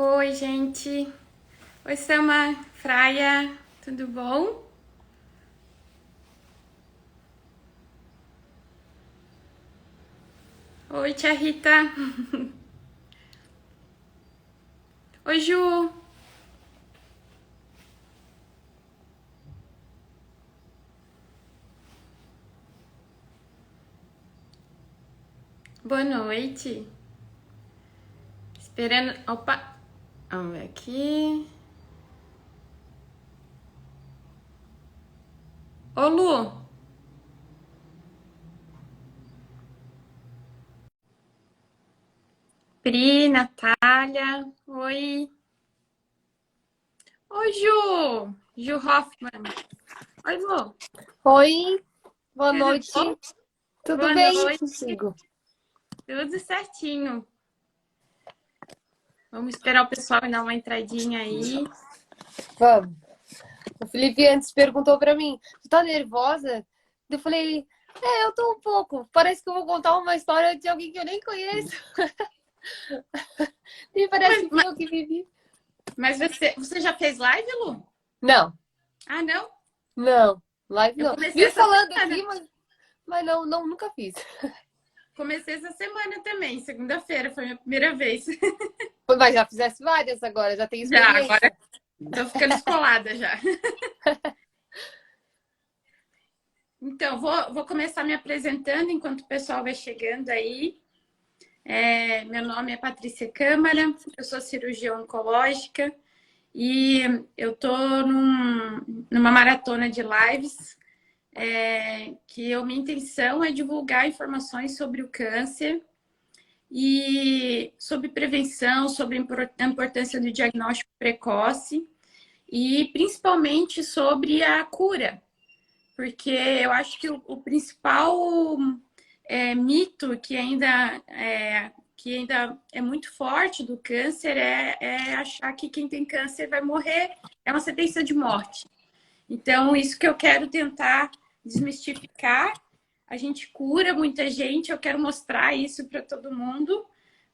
Oi, gente. Oi, Sama, Fraia, tudo bom? Oi, tia Rita. Oi, Ju. Boa noite. Esperando. Opa, vamos ver aqui. Ô, Lu. Pri, Natália. Oi. Oi, Ju. Ju Hoffman. Oi, Lu. Oi, boa Tudo noite. bom? Tudo Boa bem noite. consigo? Tudo certinho. Vamos esperar o pessoal dar uma entradinha aí. Vamos. O Felipe antes perguntou pra mim, tu tá nervosa? Eu falei, eu tô um pouco. Parece que eu vou contar uma história de alguém que eu nem conheço. E parece Mas, que fui mas, eu que vivi. mas você já fez live, Lu? Não, Ah, não? não. Live Eu não. comecei Vi essa falando semana. aqui, mas não, nunca fiz. Comecei essa semana também, segunda-feira, foi a minha primeira vez. Mas já fizesse várias agora, já tenho Já, agora experiência. tô ficando escolada já. Então, vou começar me apresentando enquanto o pessoal vai chegando aí. Meu nome é Patrícia Câmara, eu sou cirurgiã oncológica e eu tô numa maratona de lives que minha intenção é divulgar informações sobre o câncer e sobre prevenção, sobre a importância do diagnóstico precoce e principalmente sobre a cura, porque eu acho que o principal mito que ainda é muito forte do câncer é achar que quem tem câncer vai morrer, é uma sentença de morte. Então, isso que eu quero tentar desmistificar. A gente cura muita gente, eu quero mostrar isso para todo mundo,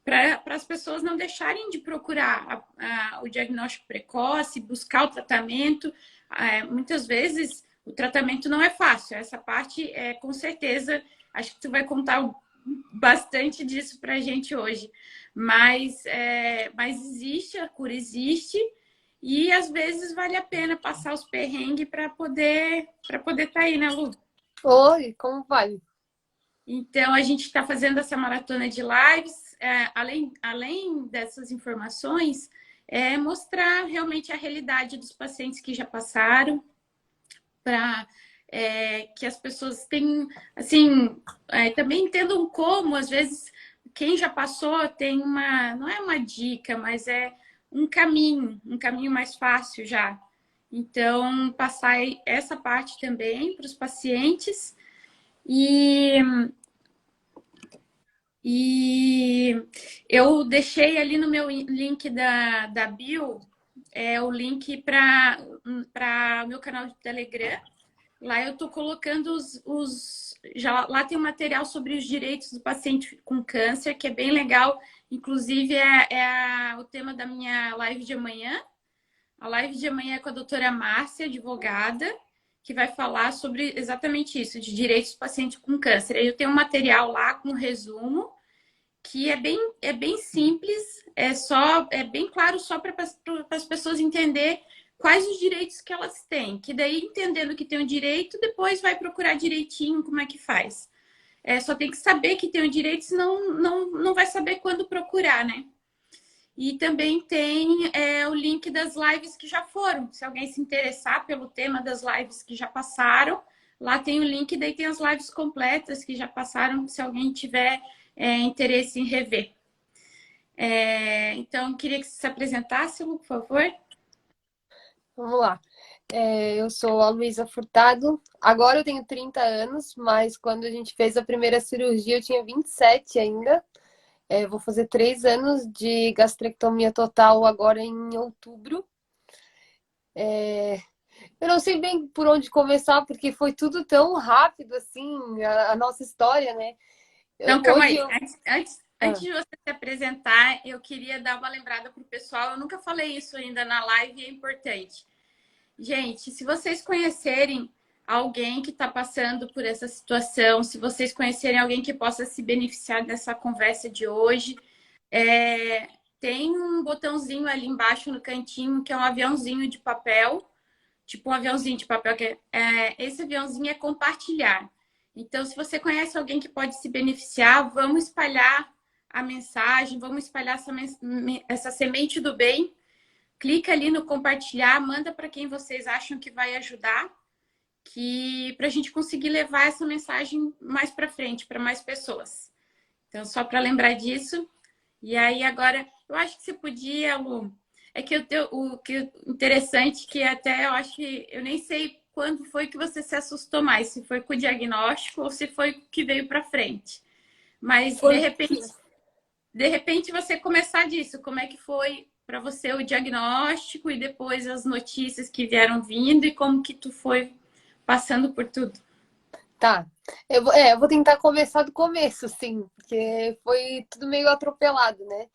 para as pessoas não deixarem de procurar o diagnóstico precoce, buscar o tratamento. Muitas vezes o tratamento não é fácil, essa parte com certeza, acho que tu vai contar bastante disso para a gente hoje. Mas existe, a cura existe, e às vezes vale a pena passar os perrengues para poder estar aí, né, Lu? Oi, como vai? Então, a gente está fazendo essa maratona de lives, além dessas informações, mostrar realmente a realidade dos pacientes que já passaram, para que as pessoas tenham, assim, também entendam como, às vezes, quem já passou tem não é uma dica, mas é um caminho mais fácil já. Então, passar essa parte também para os pacientes e E eu deixei ali no meu link da bio o link para o meu canal de Telegram. Lá eu estou colocando já lá tem um material sobre os direitos do paciente com câncer, que é bem legal. Inclusive, o tema da minha live de amanhã. A live de amanhã é com a doutora Márcia, advogada, que vai falar sobre exatamente isso, de direitos do paciente com câncer. Aí eu tenho um material lá com um resumo que é bem simples, é bem claro só para as pessoas entender quais os direitos que elas têm, que daí entendendo que tem o direito, depois vai procurar direitinho como é que faz. Só tem que saber que tem o direito, senão não vai saber quando procurar, né? E também tem o link das lives que já foram. Se alguém se interessar pelo tema das lives que já passaram, lá tem o link, daí tem as lives completas que já passaram, se alguém tiver interesse em rever. Então, queria que você se apresentasse, Lu, por favor. Vamos lá. Eu sou a Luísa Furtado. Agora eu tenho 30 anos, mas quando a gente fez a primeira cirurgia eu tinha 27 ainda. Vou fazer 3 anos de gastrectomia total agora em outubro. Eu não sei bem por onde começar, porque foi tudo tão rápido assim, a nossa história, né? Então, calma Hoje aí. eu. Antes de você se apresentar, eu queria dar uma lembrada para o pessoal. Eu nunca falei isso ainda na live e é importante. Gente, se vocês conhecerem alguém que está passando por essa situação, se vocês conhecerem alguém que possa se beneficiar dessa conversa de hoje, tem um botãozinho ali embaixo no cantinho que é um aviãozinho de papel, tipo um aviãozinho de papel, esse aviãozinho é compartilhar. Então, se você conhece alguém que pode se beneficiar, vamos espalhar a mensagem, vamos espalhar essa semente do bem. Clica ali no compartilhar, manda para quem vocês acham que vai ajudar, para a gente conseguir levar essa mensagem mais para frente, para mais pessoas. Então, só para lembrar disso. E aí, agora, eu acho que você podia, Lu, é que o que interessante que até eu acho que eu nem sei quando foi que você se assustou mais, se foi com o diagnóstico ou se foi que veio para frente. Mas de repente você começar disso, como é que foi para você o diagnóstico e depois as notícias que vieram vindo e como que tu foi passando por tudo? Tá. Eu vou tentar começar do começo, sim, porque foi tudo meio atropelado, né?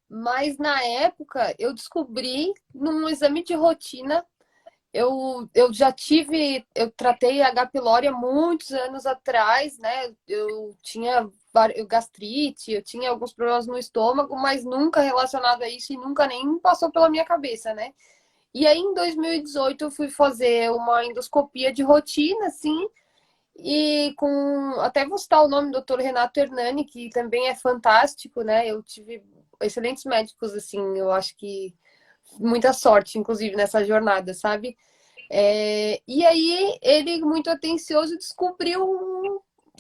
Mas na época eu descobri num exame de rotina. Eu já tive, eu tratei H. pylori há muitos anos atrás, né? Eu tinha gastrite, eu tinha alguns problemas no estômago, mas nunca relacionado a isso e nunca nem passou pela minha cabeça, né? E aí em 2018 eu fui fazer uma endoscopia de rotina, assim, e com, até vou citar o nome do Dr. Renato Hernani, que também é fantástico, né? Eu tive excelentes médicos, assim, eu acho que muita sorte, inclusive, nessa jornada, sabe? E aí ele, muito atencioso, descobriu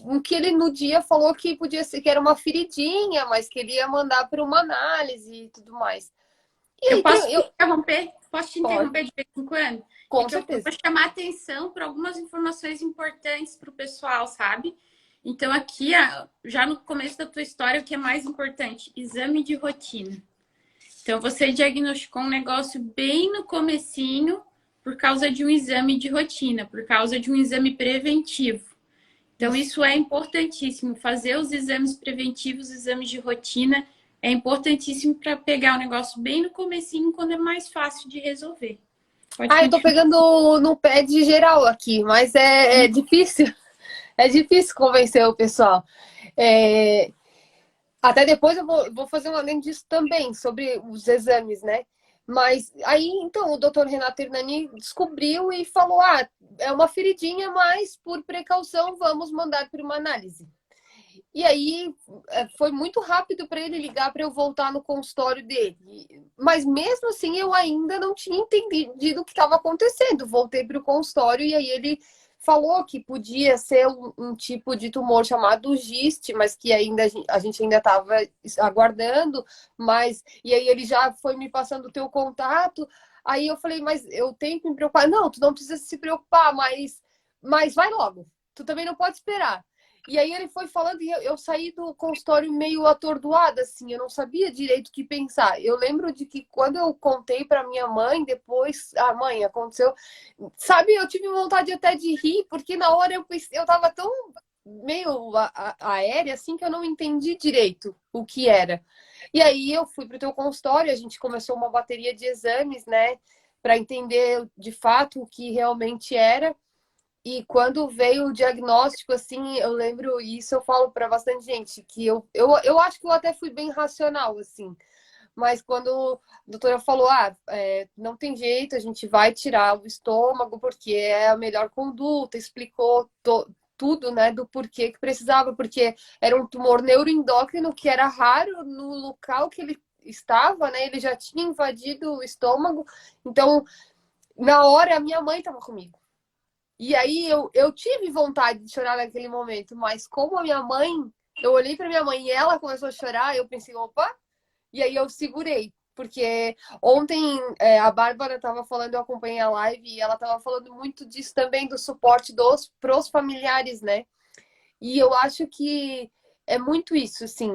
um que ele no dia falou que podia ser que era uma feridinha, mas que ele ia mandar para uma análise e tudo mais. E Eu aí posso te eu interromper? Posso te pode, interromper de vez em quando? É com que eu certeza. vou chamar atenção para algumas informações importantes para o pessoal, sabe? Então, aqui, já no começo da tua história, o que é mais importante? Exame de rotina. Então, você diagnosticou um negócio bem no comecinho por causa de um exame de rotina, por causa de um exame preventivo. Então, isso é importantíssimo. Fazer os exames preventivos, exames de rotina, é importantíssimo para pegar o negócio bem no comecinho, quando é mais fácil de resolver. Pode Eu tô continuar. pegando no pé de geral aqui, mas é difícil. É difícil convencer o pessoal. É, Até depois eu vou fazer um além disso também, sobre os exames, né? Mas aí, então, o doutor Renato Hernani descobriu e falou: é uma feridinha, mas por precaução vamos mandar para uma análise. E aí foi muito rápido para ele ligar para eu voltar no consultório dele. Mas mesmo assim eu ainda não tinha entendido o que estava acontecendo. Voltei para o consultório e aí ele falou que podia ser um tipo de tumor chamado giste, mas que ainda a gente ainda estava aguardando. E aí ele já foi me passando o teu contato. Aí eu falei, mas eu tenho que me preocupar. Não, tu não precisa se preocupar, mas vai logo. Tu também não pode esperar. E aí ele foi falando e eu saí do consultório meio atordoada, assim, eu não sabia direito o que pensar. Eu lembro de que quando eu contei para minha mãe, depois, mãe, aconteceu, sabe, eu tive vontade até de rir, porque na hora eu tava tão meio aérea, assim, que eu não entendi direito o que era. E aí eu fui pro teu consultório, a gente começou uma bateria de exames, né, para entender de fato o que realmente era. E quando veio o diagnóstico, assim, eu lembro, e isso eu falo para bastante gente, que eu acho que eu até fui bem racional, assim. Mas quando a doutora falou, não tem jeito, a gente vai tirar o estômago porque é a melhor conduta, explicou tudo, né, do porquê que precisava, porque era um tumor neuroendócrino que era raro no local que ele estava, né, ele já tinha invadido o estômago. Então, na hora, a minha mãe estava comigo. E aí eu tive vontade de chorar naquele momento, mas como a minha mãe, eu olhei para minha mãe e ela começou a chorar, eu pensei, opa, e aí eu segurei. Porque ontem a Bárbara estava falando, eu acompanhei a live, e ela estava falando muito disso também, do suporte pros familiares, né? E eu acho que é muito isso, assim,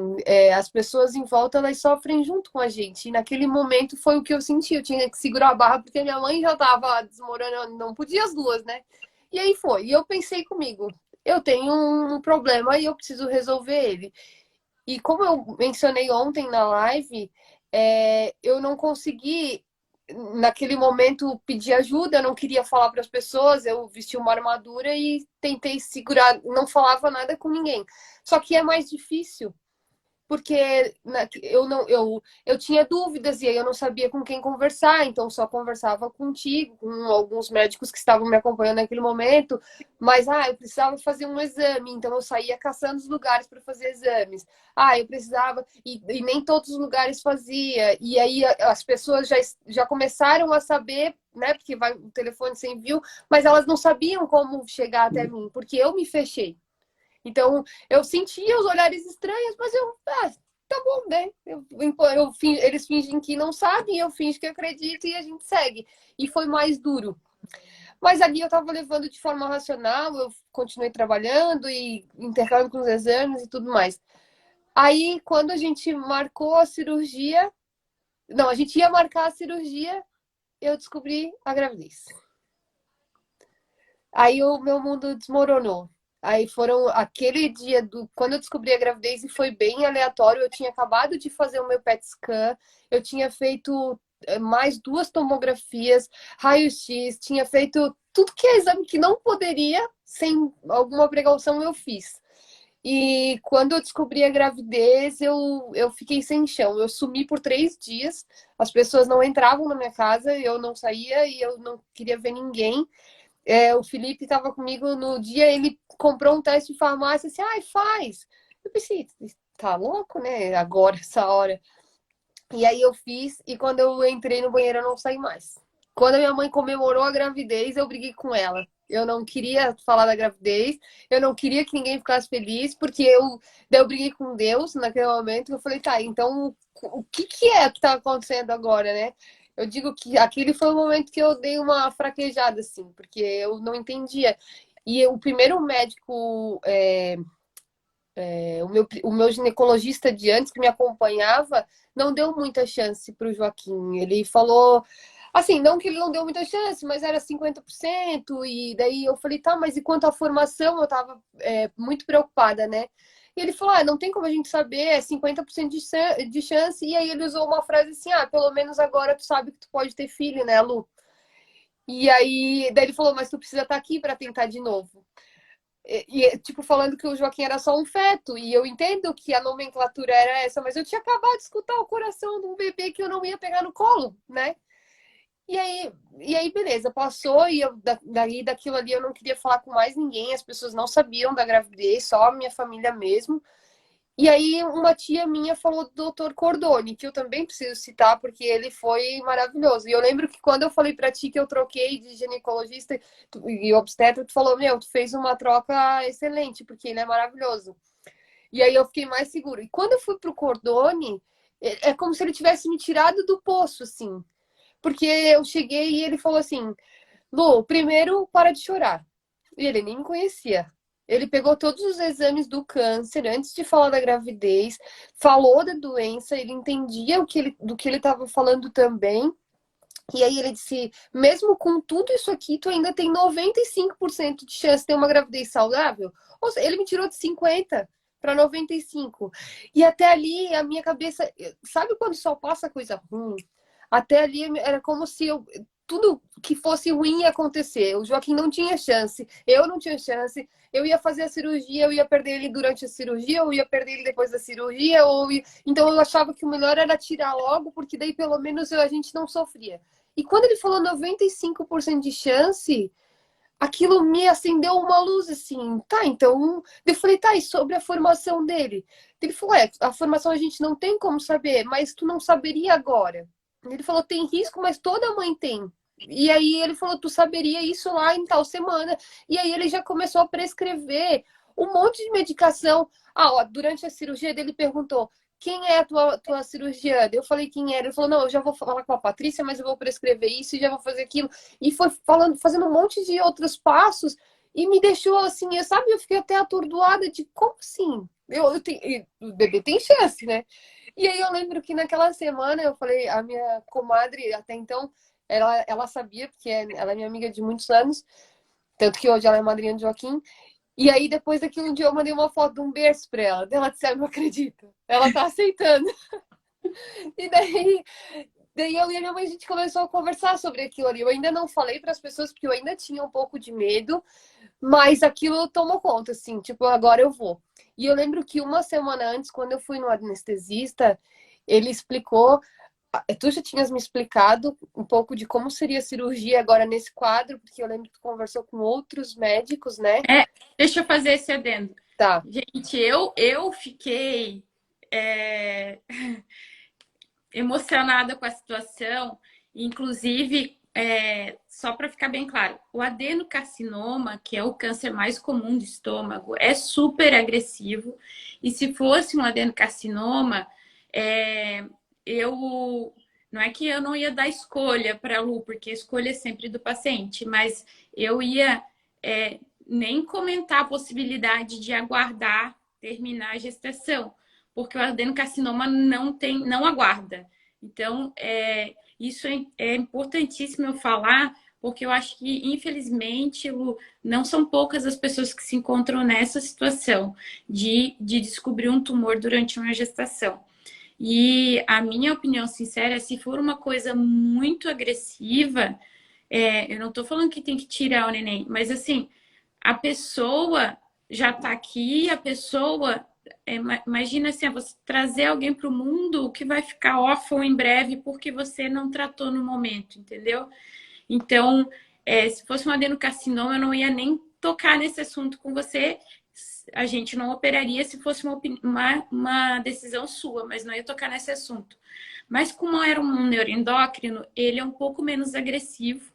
as pessoas em volta, elas sofrem junto com a gente. E naquele momento foi o que eu senti, eu tinha que segurar a barra, porque minha mãe já estava desmoronando, não podia as duas, né? E aí foi. E eu pensei comigo, eu tenho um problema e eu preciso resolver ele. E como eu mencionei ontem na live, eu não consegui, naquele momento, pedir ajuda, eu não queria falar para as pessoas, eu vesti uma armadura e tentei segurar, não falava nada com ninguém. Só que é mais difícil porque eu tinha dúvidas e aí eu não sabia com quem conversar, então só conversava contigo, com alguns médicos que estavam me acompanhando naquele momento, mas eu precisava fazer um exame, então eu saía caçando os lugares para fazer exames. Eu precisava, e nem todos os lugares fazia, e aí as pessoas já começaram a saber, né, porque vai o telefone sem envio, mas elas não sabiam como chegar até mim, porque eu me fechei. Então, eu sentia os olhares estranhos, mas tá bom, né? Eles fingem que não sabem, eu fingo que acredito e a gente segue. E foi mais duro. Mas ali eu estava levando de forma racional, eu continuei trabalhando e intercalando com os exames e tudo mais. Aí, quando a gente marcou a cirurgia, não, a gente ia marcar a cirurgia, eu descobri a gravidez. Aí o meu mundo desmoronou. Aí foram aquele dia quando eu descobri a gravidez e foi bem aleatório. Eu tinha acabado de fazer o meu PET scan, eu tinha feito mais 2 tomografias, raio-x, tinha feito tudo que é exame que não poderia, sem alguma precaução, eu fiz. E quando eu descobri a gravidez, eu fiquei sem chão. Eu sumi por 3 dias, as pessoas não entravam na minha casa, eu não saía e eu não queria ver ninguém. O Felipe estava comigo no dia, ele comprou um teste de farmácia, assim, faz. Eu pensei, tá louco, né? Agora, essa hora. E aí eu fiz, e quando eu entrei no banheiro, eu não saí mais. Quando a minha mãe comemorou a gravidez, eu briguei com ela. Eu não queria falar da gravidez, eu não queria que ninguém ficasse feliz, porque daí eu briguei com Deus naquele momento. Eu falei, tá, então o que é que tá acontecendo agora, né? Eu digo que aquele foi o momento que eu dei uma fraquejada, assim, porque eu não entendia. E o primeiro médico, o meu ginecologista de antes, que me acompanhava, não deu muita chance para o Joaquim. Ele falou, assim, não que ele não deu muita chance, mas era 50%. E daí eu falei, tá, mas e quanto à formação? Eu estava muito preocupada, né? E ele falou, não tem como a gente saber, é 50% de chance. E aí ele usou uma frase assim, pelo menos agora tu sabe que tu pode ter filho, né, Lu? E aí, daí ele falou, mas tu precisa estar aqui para tentar de novo. Tipo, falando que o Joaquim era só um feto, e eu entendo que a nomenclatura era essa, mas eu tinha acabado de escutar o coração de um bebê que eu não ia pegar no colo, né? E aí beleza, passou, e daquilo ali eu não queria falar com mais ninguém, as pessoas não sabiam da gravidez, só a minha família mesmo. E aí uma tia minha falou do doutor Cordone, que eu também preciso citar, porque ele foi maravilhoso. E eu lembro que quando eu falei pra ti que eu troquei de ginecologista e obstetra, tu falou, meu, tu fez uma troca excelente, porque ele é maravilhoso. E aí eu fiquei mais segura. E quando eu fui pro Cordone, é como se ele tivesse me tirado do poço, assim. Porque eu cheguei e ele falou assim, Lu, primeiro, para de chorar. E ele nem me conhecia. Ele pegou todos os exames do câncer antes de falar da gravidez, falou da doença, ele entendia do que ele estava falando também. E aí ele disse: mesmo com tudo isso aqui, tu ainda tem 95% de chance de ter uma gravidez saudável? Ou seja, ele me tirou de 50 para 95. E até ali a minha cabeça, sabe quando só passa coisa ruim? Até ali era como se tudo que fosse ruim ia acontecer. O Joaquim não tinha chance, eu não tinha chance. Eu ia fazer a cirurgia, eu ia perder ele durante a cirurgia, ou ia perder ele depois da cirurgia, então eu achava que o melhor era tirar logo, porque daí pelo menos a gente não sofria. E quando ele falou 95% de chance, aquilo me acendeu uma luz assim, tá, então. Eu falei, tá, e sobre a formação dele? Ele falou, a formação a gente não tem como saber, mas tu não saberia agora. Ele falou, tem risco, mas toda mãe tem. E aí ele falou, tu saberia isso lá em tal semana. E aí ele já começou a prescrever um monte de medicação. Durante a cirurgia dele perguntou, quem é a tua cirurgiã? Eu falei quem era. Ele falou, não, eu já vou falar com a Patrícia, mas eu vou prescrever isso e já vou fazer aquilo. E foi fazendo um monte de outros passos e me deixou assim, eu fiquei até atordoada de como assim? O bebê tem chance, né? E aí eu lembro que naquela semana eu falei, a minha comadre, até então, ela sabia, porque ela é minha amiga de muitos anos, tanto que hoje ela é madrinha de Joaquim. E aí, depois daquilo, um dia eu mandei uma foto de um berço pra ela. Ela disse, não acredito. Ela tá aceitando. E daí eu e a minha mãe, a gente começou a conversar sobre aquilo ali. Eu ainda não falei para as pessoas, porque eu ainda tinha um pouco de medo, mas aquilo tomou conta, assim, tipo, agora eu vou. E eu lembro que uma semana antes, quando eu fui no anestesista, ele explicou. Tu já tinhas me explicado um pouco de como seria a cirurgia agora nesse quadro, porque eu lembro que tu conversou com outros médicos, né? É, deixa eu fazer esse adendo. Tá. Gente, eu fiquei emocionada com a situação, inclusive, só para ficar bem claro, o adenocarcinoma, que é o câncer mais comum do estômago, é super agressivo, e se fosse um adenocarcinoma, eu não é que eu não ia dar escolha para a Lu, porque a escolha é sempre do paciente, mas eu ia nem comentar a possibilidade de aguardar terminar a gestação, porque o adenocarcinoma não aguarda. Então, isso é importantíssimo eu falar, porque eu acho que, infelizmente, Lu, não são poucas as pessoas que se encontram nessa situação de descobrir um tumor durante uma gestação. E a minha opinião sincera é, se for uma coisa muito agressiva, eu não estou falando que tem que tirar o neném, mas assim, a pessoa já está aqui, a pessoa. Imagina assim, você trazer alguém para o mundo que vai ficar órfão em breve porque você não tratou no momento, entendeu? Então, se fosse um adenocarcinoma, eu não ia nem tocar nesse assunto com você. A gente não operaria se fosse uma decisão sua, mas não ia tocar nesse assunto. Mas como era um neuroendócrino, ele é um pouco menos agressivo.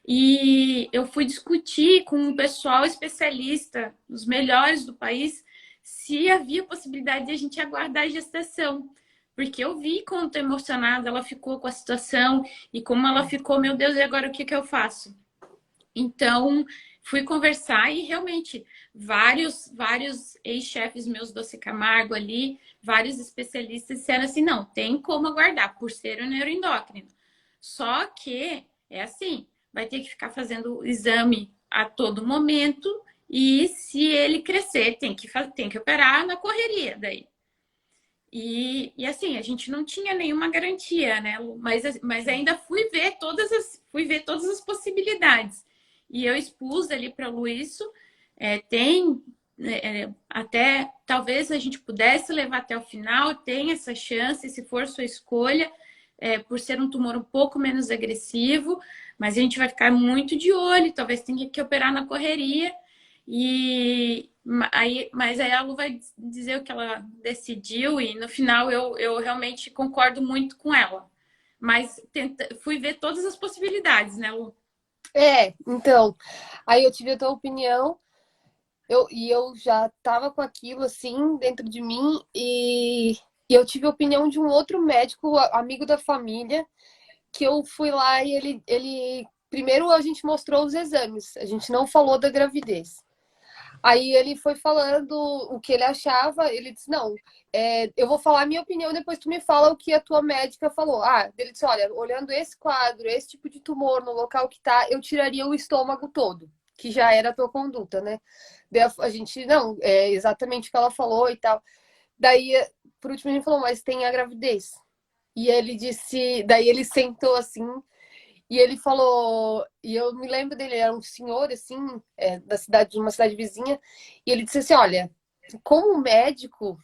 E eu fui discutir com um pessoal especialista, os melhores do país, se havia possibilidade de a gente aguardar a gestação. Porque eu vi quanto emocionada ela ficou com a situação e como ela ficou, meu Deus, e agora o que que eu faço? Então, fui conversar e realmente vários ex-chefes meus do Camargo ali, vários especialistas disseram assim, não, tem como aguardar por ser um neuroendócrino. Só que é assim, vai ter que ficar fazendo o exame a todo momento e se ele crescer, tem que operar na correria daí. E assim, a gente não tinha nenhuma garantia, né? Mas ainda fui ver todas as possibilidades. E eu expus ali para o Luiz, tem até talvez a gente pudesse levar até o final, tem essa chance, se for sua escolha, por ser um tumor um pouco menos agressivo, mas a gente vai ficar muito de olho, talvez tenha que operar na correria. Mas aí a Lu vai dizer o que ela decidiu e no final eu realmente concordo muito com ela. Mas fui ver todas as possibilidades, né, Lu? Então, aí eu tive a tua opinião, e eu já tava com aquilo assim dentro de mim, e eu tive a opinião de um outro médico, amigo da família, que eu fui lá e ele primeiro a gente mostrou os exames, a gente não falou da gravidez. Aí ele foi falando o que ele achava, ele disse, não, eu vou falar a minha opinião, depois tu me fala o que a tua médica falou. Ele disse, olha, olhando esse quadro, esse tipo de tumor no local que tá, eu tiraria o estômago todo, que já era a tua conduta, né? Daí a gente, não, é exatamente o que ela falou e tal. Daí, por último, a gente falou, mas tem a gravidez. E ele disse, daí ele sentou assim, e ele falou, e eu me lembro dele, era um senhor, assim, da cidade, de uma cidade vizinha, e ele disse assim, olha, como médico,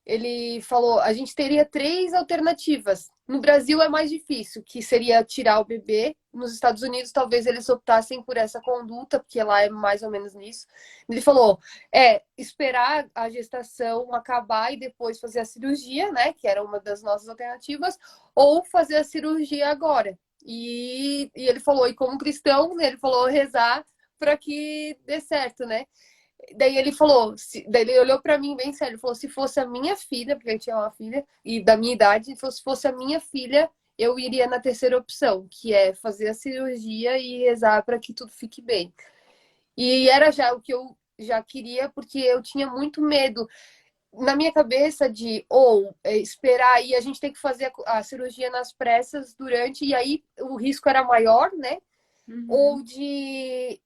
ele falou, a gente teria três alternativas. No Brasil é mais difícil, que seria tirar o bebê. Nos Estados Unidos, talvez eles optassem por essa conduta, porque lá é mais ou menos nisso. Ele falou, esperar a gestação acabar e depois fazer a cirurgia, né, que era uma das nossas alternativas, ou fazer a cirurgia agora. E ele falou, e como cristão, ele falou rezar para que dê certo, né? Daí ele falou, daí ele olhou para mim bem sério, ele falou, se fosse a minha filha, porque eu tinha uma filha, e da minha idade, ele falou, se fosse a minha filha, eu iria na terceira opção, que é fazer a cirurgia e rezar para que tudo fique bem. E era já o que eu já queria, porque eu tinha muito medo na minha cabeça de esperar e a gente tem que fazer a cirurgia nas pressas durante, e aí o risco era maior, né? Ou de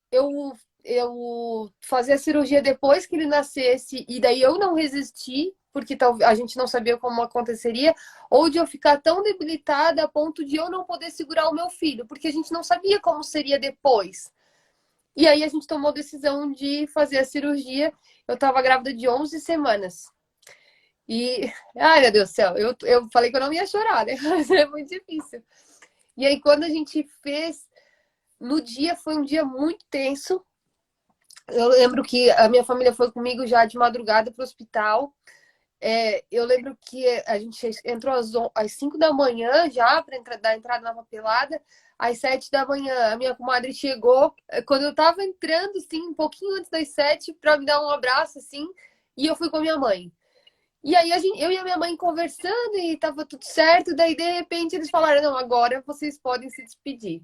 eu fazer a cirurgia depois que ele nascesse, e daí eu não resisti, porque a gente não sabia como aconteceria, ou de eu ficar tão debilitada a ponto de eu não poder segurar o meu filho, porque a gente não sabia como seria depois. E aí a gente tomou a decisão de fazer a cirurgia. Eu estava grávida de 11 semanas. E, ai meu Deus do céu, eu falei que eu não ia chorar, né? Mas é muito difícil. E aí quando a gente fez, no dia foi um dia muito tenso. Eu lembro que a minha família foi comigo já de madrugada para o hospital. Eu lembro que a gente entrou às 5 da manhã já para dar entrada na papelada. Às 7 da manhã, a minha comadre chegou. Quando eu tava entrando, assim, um pouquinho antes das 7, para me dar um abraço, assim, e eu fui com a minha mãe. E aí eu e a minha mãe conversando e tava tudo certo. Daí, de repente, eles falaram: não, agora vocês podem se despedir.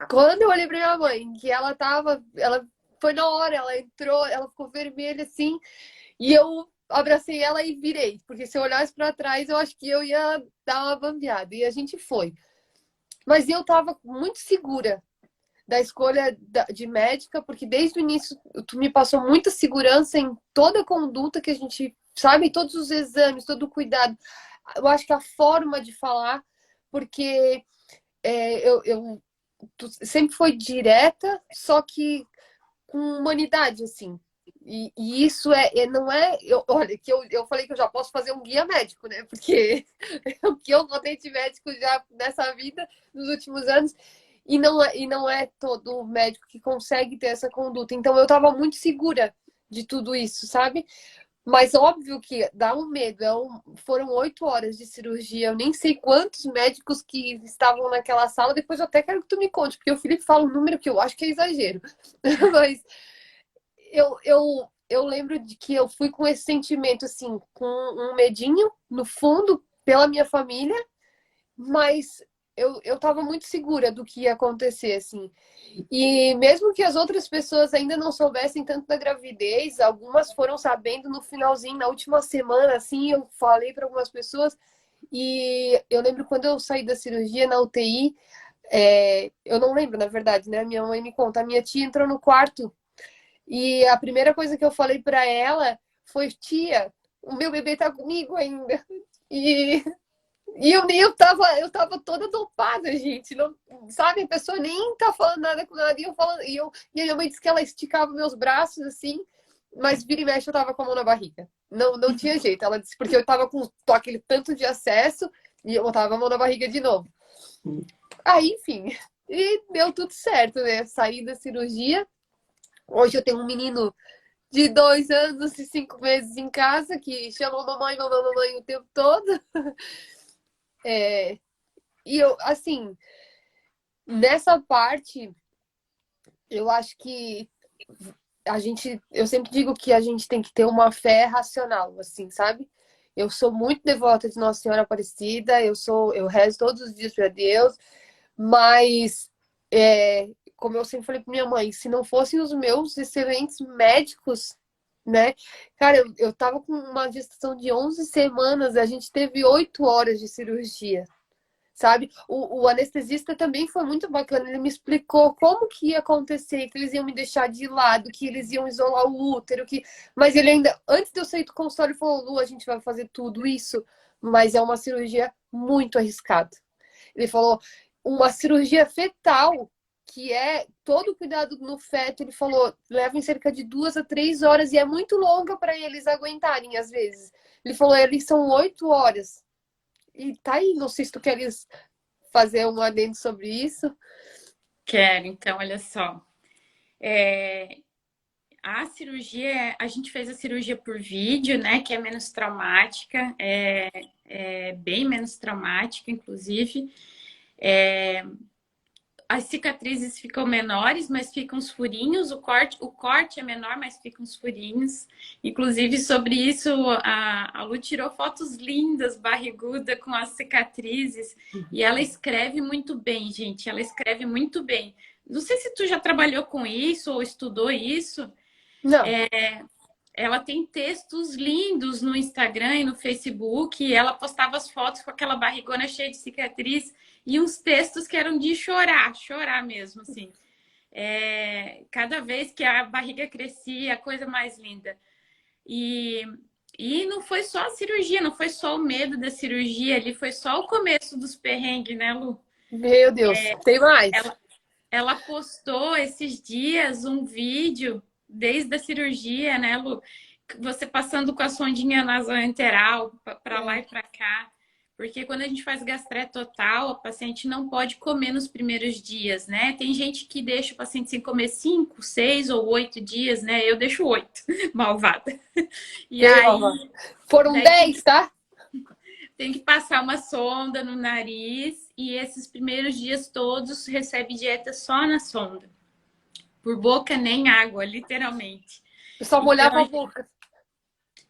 Quando eu olhei pra minha mãe, que ela foi na hora, ela entrou, ela ficou vermelha assim, e eu abracei ela e virei, porque se eu olhasse para trás, eu acho que eu ia dar uma bambeada, e a gente foi. Mas eu tava muito segura da escolha de médica, porque desde o início tu me passou muita segurança em toda a conduta que a gente, sabe, todos os exames, todo o cuidado. Eu acho que a forma de falar, porque tu sempre foi direta, só que com humanidade, assim. E isso não é. Olha, que eu falei que eu já posso fazer um guia médico, né? Porque o que eu rodei de médico já nessa vida, nos últimos anos, e não é todo médico que consegue ter essa conduta. Então eu estava muito segura de tudo isso, sabe? Mas óbvio que dá um medo. Foram 8 horas de cirurgia. Eu nem sei quantos médicos que estavam naquela sala. Depois eu até quero que tu me conte, porque o Felipe fala um número que eu acho que é exagero. Mas eu lembro de que eu fui com esse sentimento, assim, com um medinho no fundo pela minha família, mas eu tava muito segura do que ia acontecer, assim. E mesmo que as outras pessoas ainda não soubessem tanto da gravidez, algumas foram sabendo no finalzinho, na última semana, assim, eu falei para algumas pessoas. E eu lembro quando eu saí da cirurgia na UTI, eu não lembro, na verdade, né? Minha mãe me conta, a minha tia entrou no quarto e a primeira coisa que eu falei para ela foi: tia, o meu bebê tá comigo ainda. E eu tava toda dopada, gente. Não, sabe, a pessoa nem tá falando nada com nada. E a minha mãe disse que ela esticava meus braços assim, mas vira e mexe eu tava com a mão na barriga. Não, não tinha jeito. Ela disse, porque eu tava com aquele tanto de acesso e eu botava a mão na barriga de novo. Aí, enfim, e deu tudo certo, né? Saí da cirurgia. Hoje eu tenho um menino de 2 anos e 5 meses em casa que chama mamãe, mamãe, mamãe o tempo todo. É, e eu, assim, nessa parte, eu acho que eu sempre digo que a gente tem que ter uma fé racional, assim, sabe? Eu sou muito devota de Nossa Senhora Aparecida, eu rezo todos os dias para Deus, mas como eu sempre falei para minha mãe, se não fossem os meus excelentes médicos, né? Cara, eu tava com uma gestação de 11 semanas, a gente teve 8 horas de cirurgia, sabe? O anestesista também foi muito bacana. Ele me explicou como que ia acontecer, que eles iam me deixar de lado, que eles iam isolar o útero, mas ele ainda, antes de eu sair do consultório, falou: Lu, a gente vai fazer tudo isso, mas é uma cirurgia muito arriscada. Ele falou: uma cirurgia fetal, que é todo o cuidado no feto, ele falou, leva em cerca de 2 a 3 horas e é muito longa para eles aguentarem, às vezes. Ele falou: eles são 8 horas. E tá aí, não sei se tu queres fazer um adendo sobre isso. Quero, então, olha só. A cirurgia, a gente fez a cirurgia por vídeo, né? Que é menos traumática, é bem menos traumática, inclusive. As cicatrizes ficam menores, mas ficam os furinhos. O corte é menor, mas ficam os furinhos. Inclusive, sobre isso, a Lu tirou fotos lindas, barriguda, com as cicatrizes. E ela escreve muito bem, gente. Ela escreve muito bem. Não sei se tu já trabalhou com isso ou estudou isso. Não. Ela tem textos lindos no Instagram e no Facebook. E ela postava as fotos com aquela barrigona cheia de cicatriz e uns textos que eram de chorar, chorar mesmo, assim. Cada vez que a barriga crescia, a coisa mais linda. E, e não foi só a cirurgia, não foi só o medo da cirurgia ali, foi só o começo dos perrengues, né, Lu? Meu Deus, tem mais. Ela, ela postou esses dias um vídeo desde a cirurgia, né, Lu? Você passando com a sondinha nasoenteral para lá e para cá. Porque quando a gente faz gastrectomia total, a paciente não pode comer nos primeiros dias, né? Tem gente que deixa o paciente sem comer 5, 6 ou 8 dias, né? Eu deixo 8, malvada. E aí, foram 10, tá? tem que passar uma sonda no nariz e esses primeiros dias todos recebe dieta só na sonda. Por boca nem água, literalmente. Eu só molhava a boca.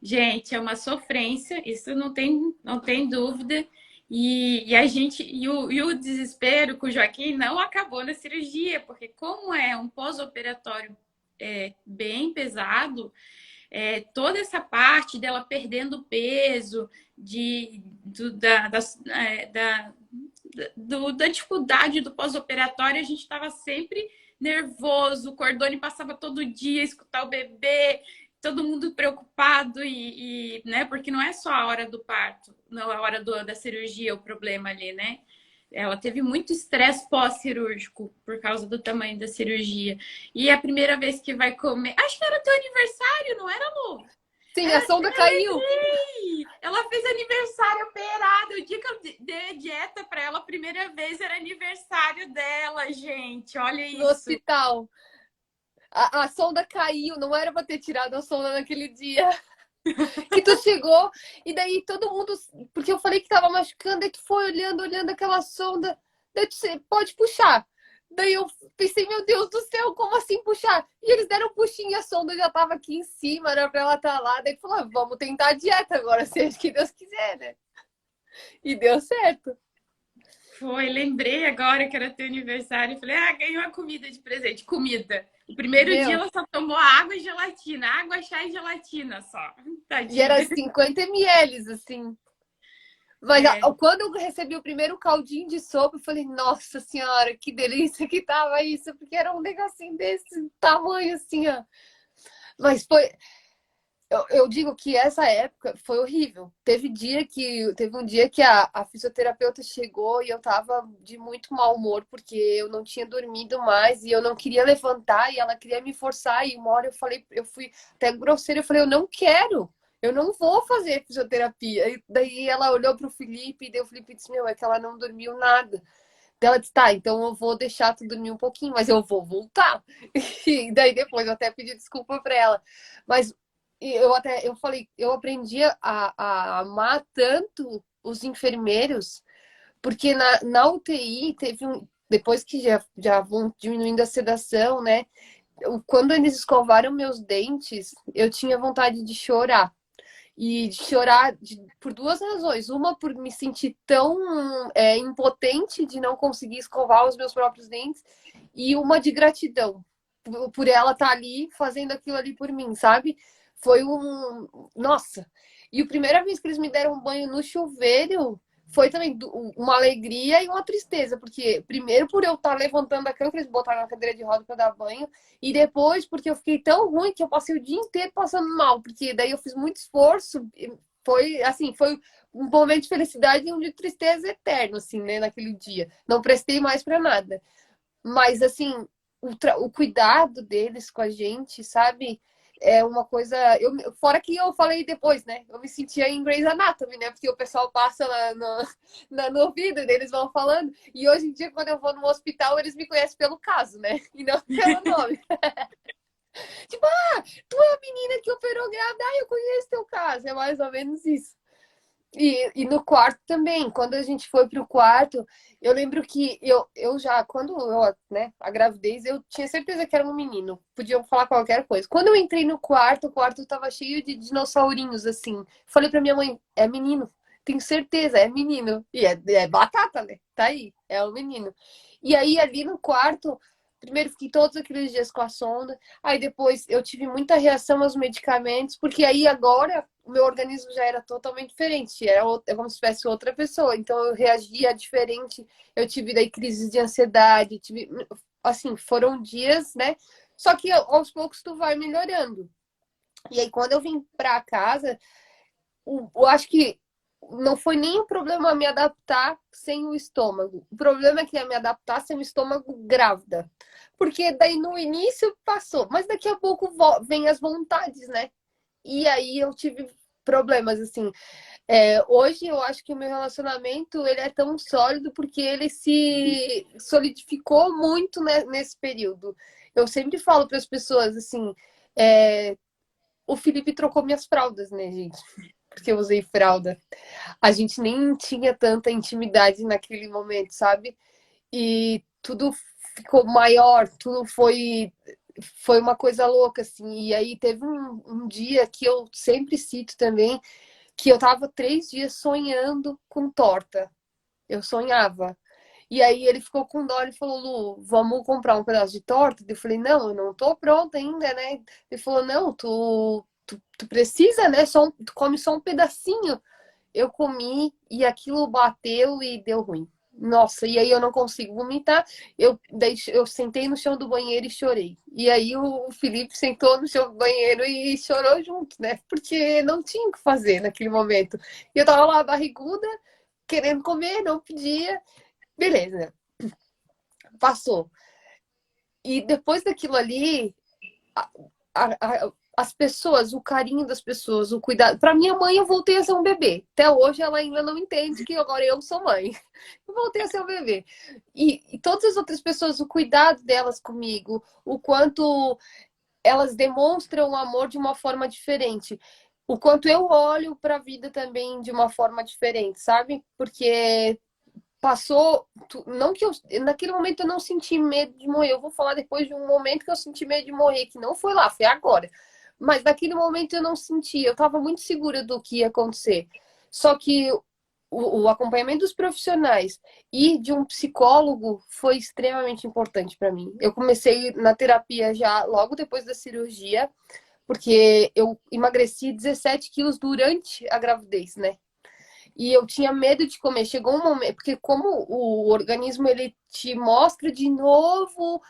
Gente, é uma sofrência, isso não tem dúvida. E o desespero com o Joaquim não acabou na cirurgia, porque como é um pós-operatório bem pesado, toda essa parte dela perdendo peso, da dificuldade do pós-operatório, a gente estava sempre nervoso, o Cordone passava todo dia escutar o bebê, todo mundo preocupado né, porque não é só a hora do parto, não a hora da cirurgia o problema ali, né? Ela teve muito estresse pós-cirúrgico por causa do tamanho da cirurgia. E a primeira vez que vai comer. Acho que era teu aniversário, não era, Lu? Sim, a sonda caiu. Ela fez aniversário operado. O dia que eu dei a dieta para ela, a primeira vez era aniversário dela, gente. Olha isso. No hospital. A sonda caiu, não era pra ter tirado a sonda naquele dia. Que tu chegou, e daí todo mundo. Porque eu falei que tava machucando, aí tu foi olhando aquela sonda. Daí tu disse, pode puxar. Daí eu pensei, meu Deus do céu, como assim puxar? E eles deram um puxinho e a sonda já tava aqui em cima, era pra ela estar lá. Daí falou, vamos tentar a dieta agora, seja que Deus quiser, né? E deu certo. Foi, lembrei agora que era teu aniversário e falei, ganhei uma comida de presente. Comida. O primeiro dia ela só tomou água e gelatina. Água, chá e gelatina só. Tadinha. E era 50 ml, assim. Mas quando eu recebi o primeiro caldinho de sopa, eu falei, nossa senhora, que delícia que tava isso. Porque era um negocinho desse tamanho, assim, ó. Mas foi... Eu digo que essa época foi horrível. Teve um dia que a fisioterapeuta chegou e eu tava de muito mau humor, porque eu não tinha dormido mais e eu não queria levantar e ela queria me forçar. E uma hora eu fui até grosseira, eu falei, eu não quero, eu não vou fazer fisioterapia. E daí ela olhou pro Felipe e daí o Felipe disse, meu, é que ela não dormiu nada. Daí ela disse, tá, então eu vou deixar tu dormir um pouquinho, mas eu vou voltar. E daí depois eu até pedi desculpa pra ela. Mas eu falei, eu aprendi a amar tanto os enfermeiros, porque na UTI teve depois que já vão diminuindo a sedação, né? Quando eles escovaram meus dentes, eu tinha vontade de chorar. E de chorar por duas razões. Uma, por me sentir tão impotente de não conseguir escovar os meus próprios dentes, e uma de gratidão por ela estar ali fazendo aquilo ali por mim, sabe? Foi Nossa! E a primeira vez que eles me deram um banho no chuveiro foi também uma alegria e uma tristeza, porque primeiro por eu estar levantando a cama, que eles botaram na cadeira de roda para dar banho, e depois porque eu fiquei tão ruim que eu passei o dia inteiro passando mal, porque daí eu fiz muito esforço, foi assim, foi um momento de felicidade e um de tristeza eterno, assim, né, naquele dia. Não prestei mais para nada. Mas, assim, o cuidado deles com a gente, sabe? É uma coisa. Fora que eu falei depois, né? Eu me sentia em Grey's Anatomy, né? Porque o pessoal passa no ouvido e eles vão falando. E hoje em dia, quando eu vou no hospital, eles me conhecem pelo caso, né? E não pelo nome. Tipo, tu é a menina que operou grávida, eu conheço teu caso. É mais ou menos isso. E no quarto também, quando a gente foi pro quarto, eu lembro que eu já, quando né, a gravidez, eu tinha certeza que era um menino. Podiam falar qualquer coisa. Quando eu entrei no quarto, o quarto tava cheio de dinossaurinhos, assim. Falei pra minha mãe, é menino. Tenho certeza, é menino. E é batata, né? Tá aí, é um menino. E aí, ali no quarto, primeiro fiquei todos aqueles dias com a sonda. Aí depois eu tive muita reação aos medicamentos, porque aí agora o meu organismo já era totalmente diferente, era como se fosse outra pessoa, então eu reagia diferente, eu tive daí crises de ansiedade, assim, foram dias, né? Só que aos poucos tu vai melhorando. E aí, quando eu vim pra casa, eu acho que não foi nem o problema me adaptar sem o estômago. O problema é que ia me adaptar sem o estômago grávida. Porque daí no início passou, mas daqui a pouco vem as vontades, né? E aí eu tive problemas, assim. Hoje eu acho que o meu relacionamento ele é tão sólido porque ele se solidificou muito, né, nesse período. Eu sempre falo para as pessoas assim, o Felipe trocou minhas fraldas, né, gente? Porque eu usei fralda. A gente nem tinha tanta intimidade naquele momento, sabe? E tudo ficou maior, tudo foi uma coisa louca, assim. E aí teve um dia que eu sempre cito também, que eu tava 3 dias sonhando com torta. Eu sonhava. E aí ele ficou com dó e falou, Lu, vamos comprar um pedaço de torta? Eu falei, não, eu não tô pronta ainda, né? Ele falou, não, tu precisa, né? Tu come só um pedacinho. Eu comi e aquilo bateu e deu ruim. Nossa, e aí eu não consigo vomitar. Eu sentei no chão do banheiro e chorei. E aí o Felipe sentou no chão do banheiro e chorou junto, né? Porque não tinha o que fazer naquele momento. E eu tava lá barriguda, querendo comer, não podia. Beleza, passou. E depois daquilo ali, a- as pessoas, o carinho das pessoas, o cuidado. Para minha mãe, eu voltei a ser um bebê. Até hoje, ela ainda não entende que agora eu sou mãe. Eu voltei a ser um bebê. E todas as outras pessoas, o cuidado delas comigo, o quanto elas demonstram o amor de uma forma diferente. O quanto eu olho para a vida também de uma forma diferente, sabe? Porque passou. Não que eu. Naquele momento eu não senti medo de morrer. Eu vou falar depois de um momento que eu senti medo de morrer, que não foi lá, foi agora. Mas naquele momento eu não senti. Eu estava muito segura do que ia acontecer. Só que o acompanhamento dos profissionais e de um psicólogo foi extremamente importante para mim. Eu comecei na terapia já logo depois da cirurgia, porque eu emagreci 17 quilos durante a gravidez, né? E eu tinha medo de comer. Chegou um momento, porque como o organismo ele te mostra de novo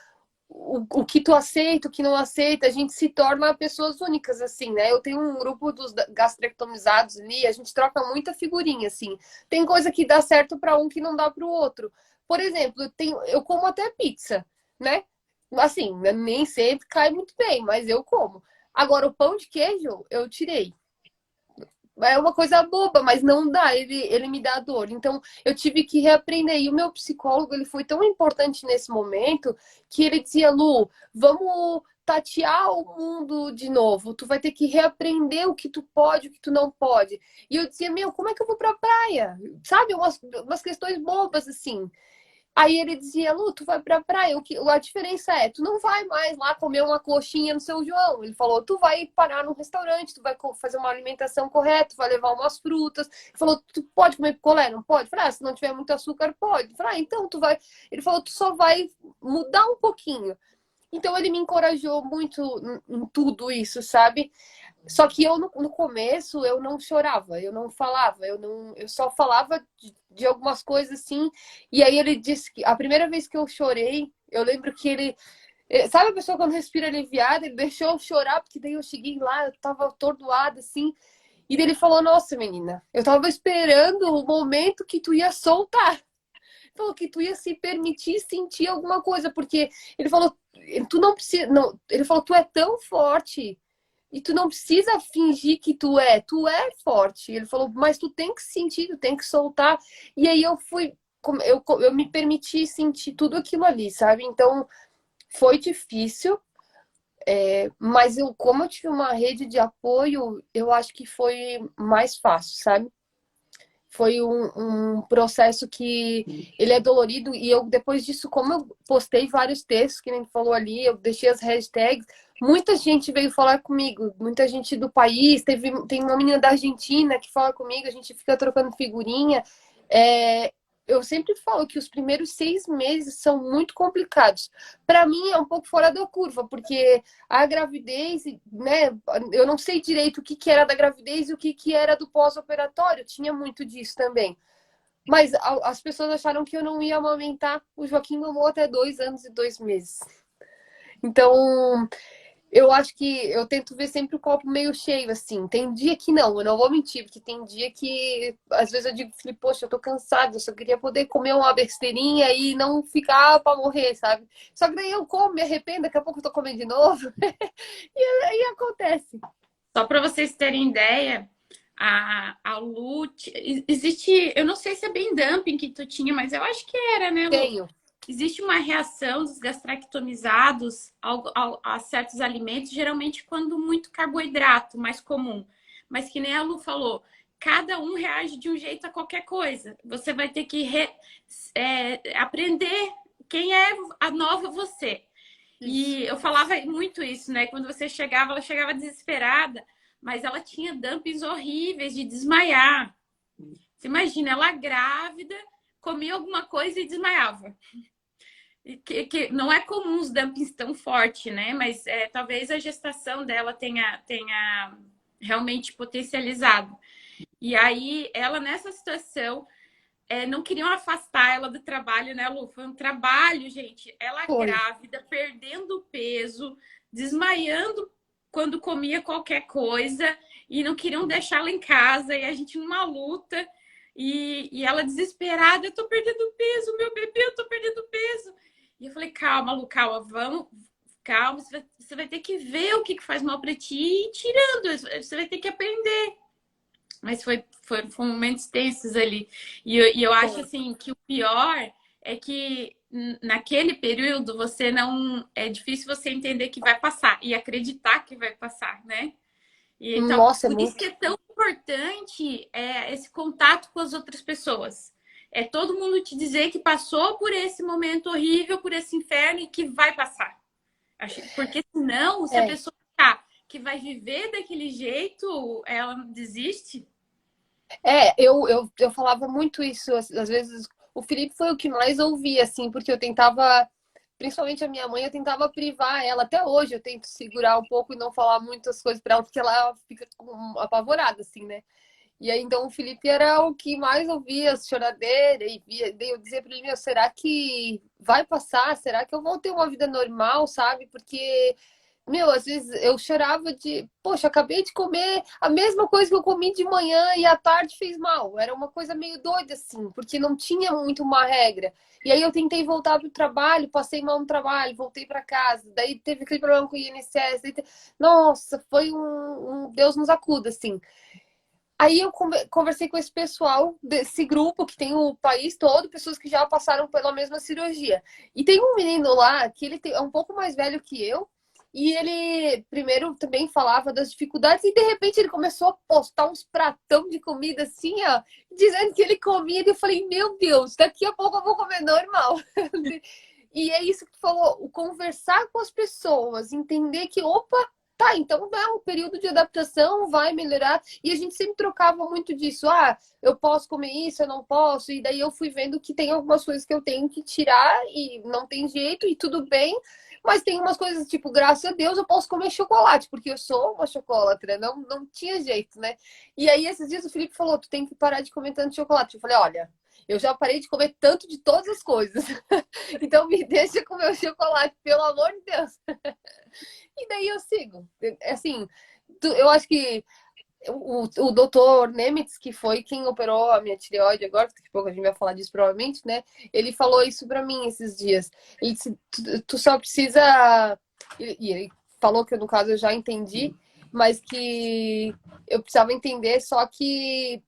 o que tu aceita, o que não aceita, a gente se torna pessoas únicas, assim, né? Eu tenho um grupo dos gastrectomizados ali, a gente troca muita figurinha, assim. Tem coisa que dá certo para um que não dá para o outro. Por exemplo, eu como até pizza, né? Assim, nem sempre cai muito bem, mas eu como. Agora, o pão de queijo, eu tirei. É uma coisa boba, mas não dá, ele me dá dor. Então, eu tive que reaprender. E o meu psicólogo, ele foi tão importante nesse momento que ele dizia, Lu, vamos tatear o mundo de novo. Tu vai ter que reaprender o que tu pode, o que tu não pode. E eu dizia, meu, como é que eu vou pra praia? Sabe, umas questões bobas assim. Aí ele dizia, Lu, tu vai pra praia, a diferença é, tu não vai mais lá comer uma coxinha no São João. Ele falou, tu vai parar num restaurante, tu vai fazer uma alimentação correta, tu vai levar umas frutas. Ele falou, tu pode comer picolé? Não pode? Eu falei, se não tiver muito açúcar, pode. Eu falei, então tu vai... Ele falou, tu só vai mudar um pouquinho. Então ele me encorajou muito em tudo isso, sabe? Só que eu no começo eu não chorava, eu não falava, eu só falava de algumas coisas assim. E aí ele disse que a primeira vez que eu chorei, eu lembro que sabe a pessoa quando respira aliviada, ele deixou eu chorar, porque daí eu cheguei lá, eu tava atordoada assim. E daí ele falou: Nossa, menina, eu tava esperando o momento que tu ia soltar. Falou que tu ia se permitir sentir alguma coisa, porque ele falou, tu não precisa, não, ele falou, tu é tão forte e tu não precisa fingir que tu é forte. Ele falou, mas tu tem que sentir, tu tem que soltar. E aí eu fui, eu me permiti sentir tudo aquilo ali, sabe? Então foi difícil, mas como eu tive uma rede de apoio, eu acho que foi mais fácil, sabe? Foi um processo que ele é dolorido e eu depois disso, como eu postei vários textos que nem falou ali, eu deixei as hashtags, muita gente veio falar comigo, muita gente do país, tem uma menina da Argentina que fala comigo, a gente fica trocando figurinha. É, eu sempre falo que os primeiros 6 meses são muito complicados. Para mim é um pouco fora da curva, porque a gravidez, né? Eu não sei direito o que era da gravidez e o que era do pós-operatório. Tinha muito disso também. Mas as pessoas acharam que eu não ia amamentar. O Joaquim mamou até 2 anos e 2 meses. Então, eu acho que eu tento ver sempre o copo meio cheio, assim. Tem dia que não, eu não vou mentir, porque tem dia que às vezes eu digo, Felipe, poxa, eu tô cansado, eu só queria poder comer uma besteirinha e não ficar pra morrer, sabe? Só que daí eu como, me arrependo, daqui a pouco eu tô comendo de novo. E aí acontece. Só para vocês terem ideia, a Lu, existe, eu não sei se é bem dumping que tu tinha, mas eu acho que era, né, Lu? Tenho. Existe uma reação dos gastractomizados a certos alimentos, geralmente quando muito carboidrato, mais comum. Mas que nem a Lu falou, cada um reage de um jeito a qualquer coisa. Você vai ter que aprender quem é a nova você. Isso. E eu falava muito isso, né? Quando você chegava, ela chegava desesperada, mas ela tinha dumps horríveis de desmaiar. Você imagina, ela grávida, comia alguma coisa e desmaiava. Que não é comum os dumpings tão fortes, né? Mas talvez a gestação dela tenha realmente potencializado. E aí, ela nessa situação, não queriam afastar ela do trabalho, né, Lu? Foi um trabalho, gente. Ela Foi. grávida, perdendo peso, desmaiando quando comia qualquer coisa e não queriam deixá-la em casa. E a gente numa luta e ela desesperada: eu tô perdendo peso, meu bebê, eu tô perdendo peso. E eu falei: calma, Lu, calma, vamos. Calma, você vai ter que ver o que faz mal para ti e ir tirando. Você vai ter que aprender. Mas foram momentos tensos ali. E eu acho Foi. assim que o pior é que naquele período você não. É difícil você entender que vai passar e acreditar que vai passar, né? E então, Nossa, é por isso que muito. é tão importante esse contato com as outras pessoas. É todo mundo te dizer que passou por esse momento horrível, por esse inferno e que vai passar. Porque senão, se a É. pessoa achar que vai viver daquele jeito, ela desiste. Eu falava muito isso, às vezes o Felipe foi o que mais ouvia, assim, porque eu tentava, principalmente a minha mãe, eu tentava privar ela, até hoje eu tento segurar um pouco e não falar muitas coisas para ela, porque ela fica apavorada, assim, né? E aí, então, o Felipe era o que mais ouvia as choradeiras e via, daí eu dizia para ele, meu, será que vai passar? Será que eu vou ter uma vida normal, sabe? Porque meu, às vezes eu chorava de, poxa, acabei de comer a mesma coisa que eu comi de manhã e à tarde fez mal. Era uma coisa meio doida, assim, porque não tinha muito uma regra. E aí eu tentei voltar pro trabalho, passei mal no trabalho, voltei para casa. Daí teve aquele problema com o INSS. Nossa, foi um Deus nos acuda, assim. Aí eu conversei com esse pessoal desse grupo que tem o país todo, pessoas que já passaram pela mesma cirurgia. E tem um menino lá que é um pouco mais velho que eu, e ele primeiro também falava das dificuldades, e de repente ele começou a postar uns pratão de comida assim, ó, dizendo que ele comia, e eu falei, meu Deus, daqui a pouco eu vou comer normal. E é isso que tu falou, o conversar com as pessoas, entender que, opa, tá, então é um período de adaptação, vai melhorar. E a gente sempre trocava muito disso. Ah, eu posso comer isso, eu não posso. E daí eu fui vendo que tem algumas coisas que eu tenho que tirar e não tem jeito, e tudo bem. Mas tem umas coisas, tipo, graças a Deus, eu posso comer chocolate, porque eu sou uma chocolatra, não tinha jeito, né? E aí, esses dias, o Felipe falou: tu tem que parar de comer tanto chocolate. Eu falei: olha, eu já parei de comer tanto de todas as coisas. Então me deixa comer o chocolate, pelo amor de Deus. E daí eu sigo. Assim, eu acho que o doutor Nemitz, que foi quem operou a minha tireoide agora, daqui a pouco a gente vai falar disso provavelmente, né? Ele falou isso pra mim esses dias. Ele disse, tu só precisa... E ele falou que, no caso, eu já entendi, mas que eu precisava entender, só que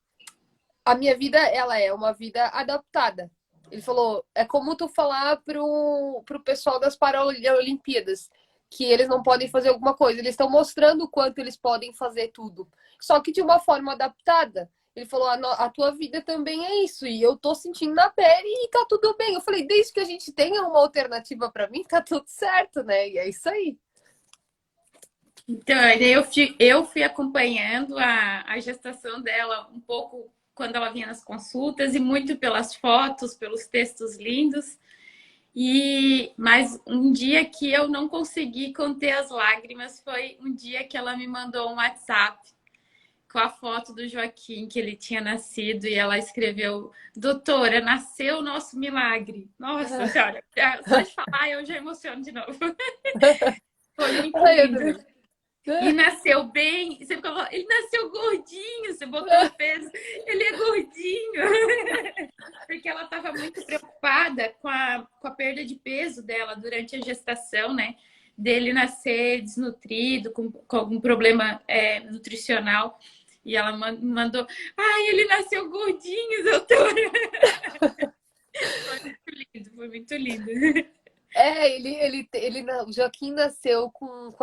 a minha vida, ela é uma vida adaptada. Ele falou, é como tu falar pro pessoal das Paralimpíadas que eles não podem fazer alguma coisa. Eles estão mostrando o quanto eles podem fazer tudo. Só que de uma forma adaptada. Ele falou, a tua vida também é isso. E eu tô sentindo na pele e tá tudo bem. Eu falei, desde que a gente tenha uma alternativa para mim, tá tudo certo, né? E é isso aí. Então, aí eu fui acompanhando a gestação dela um pouco quando ela vinha nas consultas e muito pelas fotos, pelos textos lindos. Mas um dia que eu não consegui conter as lágrimas foi um dia que ela me mandou um WhatsApp com a foto do Joaquim, que ele tinha nascido, e ela escreveu: Doutora, nasceu o nosso milagre. Nossa senhora, só de falar eu já emociono de novo. Foi muito Ai, meu lindo. Deus. E nasceu bem. Você falou, ele nasceu gordinho. Você botou o peso. Ele é gordinho. Porque ela estava muito preocupada com a perda de peso dela durante a gestação, né? Dele nascer desnutrido, com algum problema nutricional. E ela mandou, ai, ele nasceu gordinho, doutora. Foi muito lindo, foi muito lindo. O Joaquim nasceu com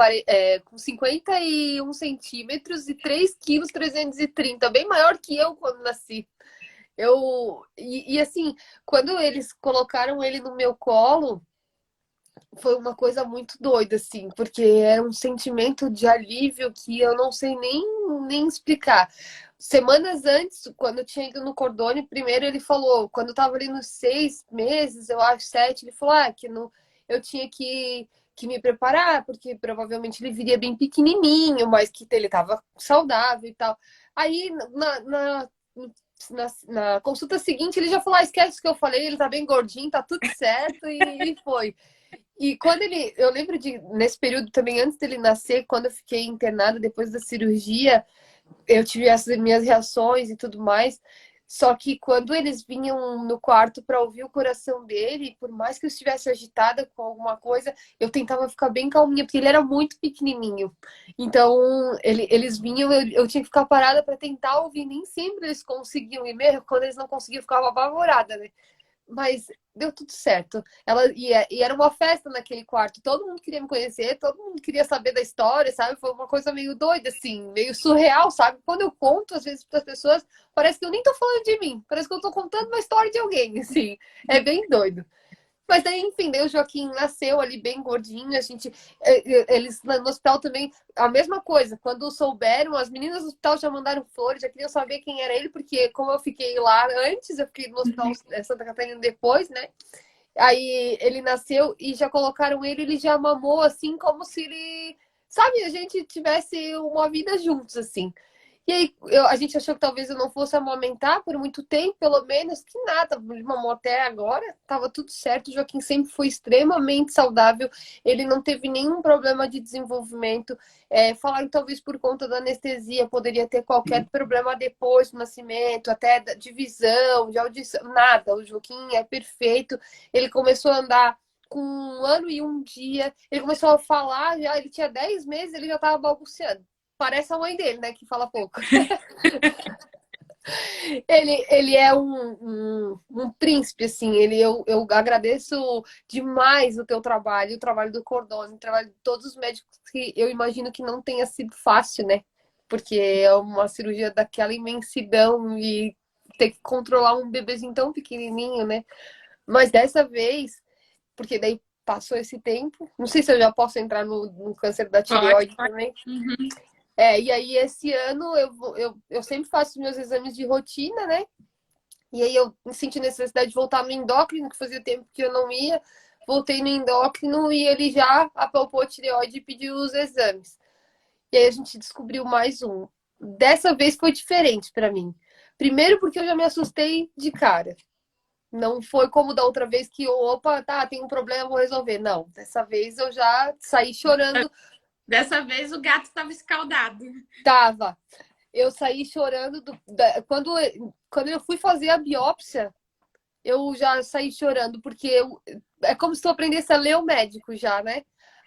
51 centímetros e 3 quilos 330, bem maior que eu quando nasci. Assim, quando eles colocaram ele no meu colo, foi uma coisa muito doida, assim, porque era um sentimento de alívio que eu não sei nem explicar. Semanas antes, quando eu tinha ido no Cordone, primeiro ele falou, quando eu tava ali nos 6 meses, eu acho, 7, ele falou que eu tinha que me preparar, porque provavelmente ele viria bem pequenininho, mas que ele tava saudável e tal. Aí, na consulta seguinte, ele já falou, esquece o que eu falei, ele tá bem gordinho, tá tudo certo, e foi. E quando eu lembro nesse período também, antes dele nascer, quando eu fiquei internada depois da cirurgia, eu tive essas minhas reações e tudo mais. Só que quando eles vinham no quarto para ouvir o coração dele, por mais que eu estivesse agitada com alguma coisa, eu tentava ficar bem calminha, porque ele era muito pequenininho. Então, eles vinham, eu tinha que ficar parada para tentar ouvir. Nem sempre eles conseguiam, e mesmo quando eles não conseguiam, eu ficava apavorada, né? Mas deu tudo certo. E era uma festa naquele quarto. Todo mundo queria me conhecer, todo mundo queria saber da história, sabe? Foi uma coisa meio doida, assim, meio surreal, sabe? Quando eu conto, às vezes, para as pessoas, parece que eu nem tô falando de mim, parece que eu tô contando uma história de alguém, assim. É bem doido. Mas daí, enfim, daí o Joaquim nasceu ali bem gordinho, a gente, eles no hospital também, a mesma coisa, quando souberam, as meninas do hospital já mandaram flores, já queriam saber quem era ele, porque como eu fiquei lá antes, eu fiquei no hospital Santa Catarina depois, né? Aí ele nasceu e já colocaram ele já mamou assim, como se ele, sabe, a gente tivesse uma vida juntos, assim. E aí a gente achou que talvez eu não fosse amamentar por muito tempo, pelo menos, que nada, ele mamou até agora, tava tudo certo. O Joaquim sempre foi extremamente saudável, ele não teve nenhum problema de desenvolvimento. Falaram que talvez por conta da anestesia poderia ter qualquer problema depois do nascimento, até de visão, de audição, nada. O Joaquim é perfeito, ele começou a andar com 1 ano e 1 dia, ele começou a falar, já ele tinha 10 meses, ele já estava balbuciando. Parece a mãe dele, né? Que fala pouco. Ele é um príncipe, assim. Eu agradeço demais o teu trabalho, o trabalho do Cordone, o trabalho de todos os médicos, que eu imagino que não tenha sido fácil, né? Porque é uma cirurgia daquela imensidão e ter que controlar um bebezinho tão pequenininho, né? Mas dessa vez, porque daí passou esse tempo, não sei se eu já posso entrar no câncer da Pode, tireoide pode. também. Uhum. E aí esse ano eu sempre faço meus exames de rotina, né? E aí eu senti necessidade de voltar no endócrino, que fazia tempo que eu não ia. Voltei no endócrino e ele já apalpou a tireoide e pediu os exames. E aí a gente descobriu mais um. Dessa vez foi diferente para mim. Primeiro porque eu já me assustei de cara. Não foi como da outra vez que, opa, tá, tem um problema, vou resolver. Não, dessa vez eu já saí chorando. Dessa vez o gato estava escaldado. Tava. Eu saí chorando quando eu fui fazer a biópsia, eu já saí chorando, porque é como se tu aprendesse a ler o médico já, né?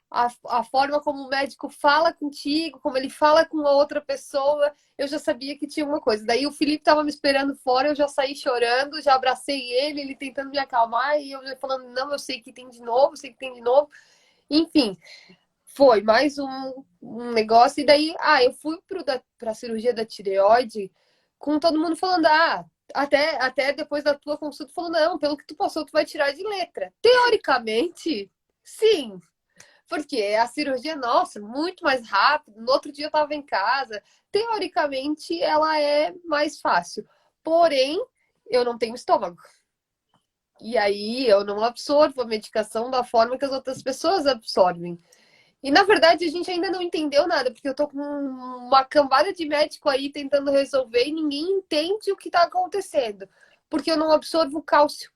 A forma como o médico fala contigo, como ele fala com a outra pessoa, eu já sabia que tinha uma coisa. Daí o Felipe tava me esperando fora, eu já saí chorando, já abracei ele tentando me acalmar, e eu já falando, não, eu sei que tem de novo, eu sei que tem de novo. Enfim, foi mais um negócio. E daí, eu fui pra cirurgia da tireoide com todo mundo falando, até depois da tua consulta, falou, não, pelo que tu passou, tu vai tirar de letra. Teoricamente, sim. Porque a cirurgia, nossa, muito mais rápido. No outro dia eu tava em casa. Teoricamente, ela é mais fácil. Porém, eu não tenho estômago. E aí eu não absorvo a medicação da forma que as outras pessoas absorvem. E na verdade a gente ainda não entendeu nada, porque eu tô com uma cambada de médico aí tentando resolver e ninguém entende o que tá acontecendo, porque eu não absorvo cálcio.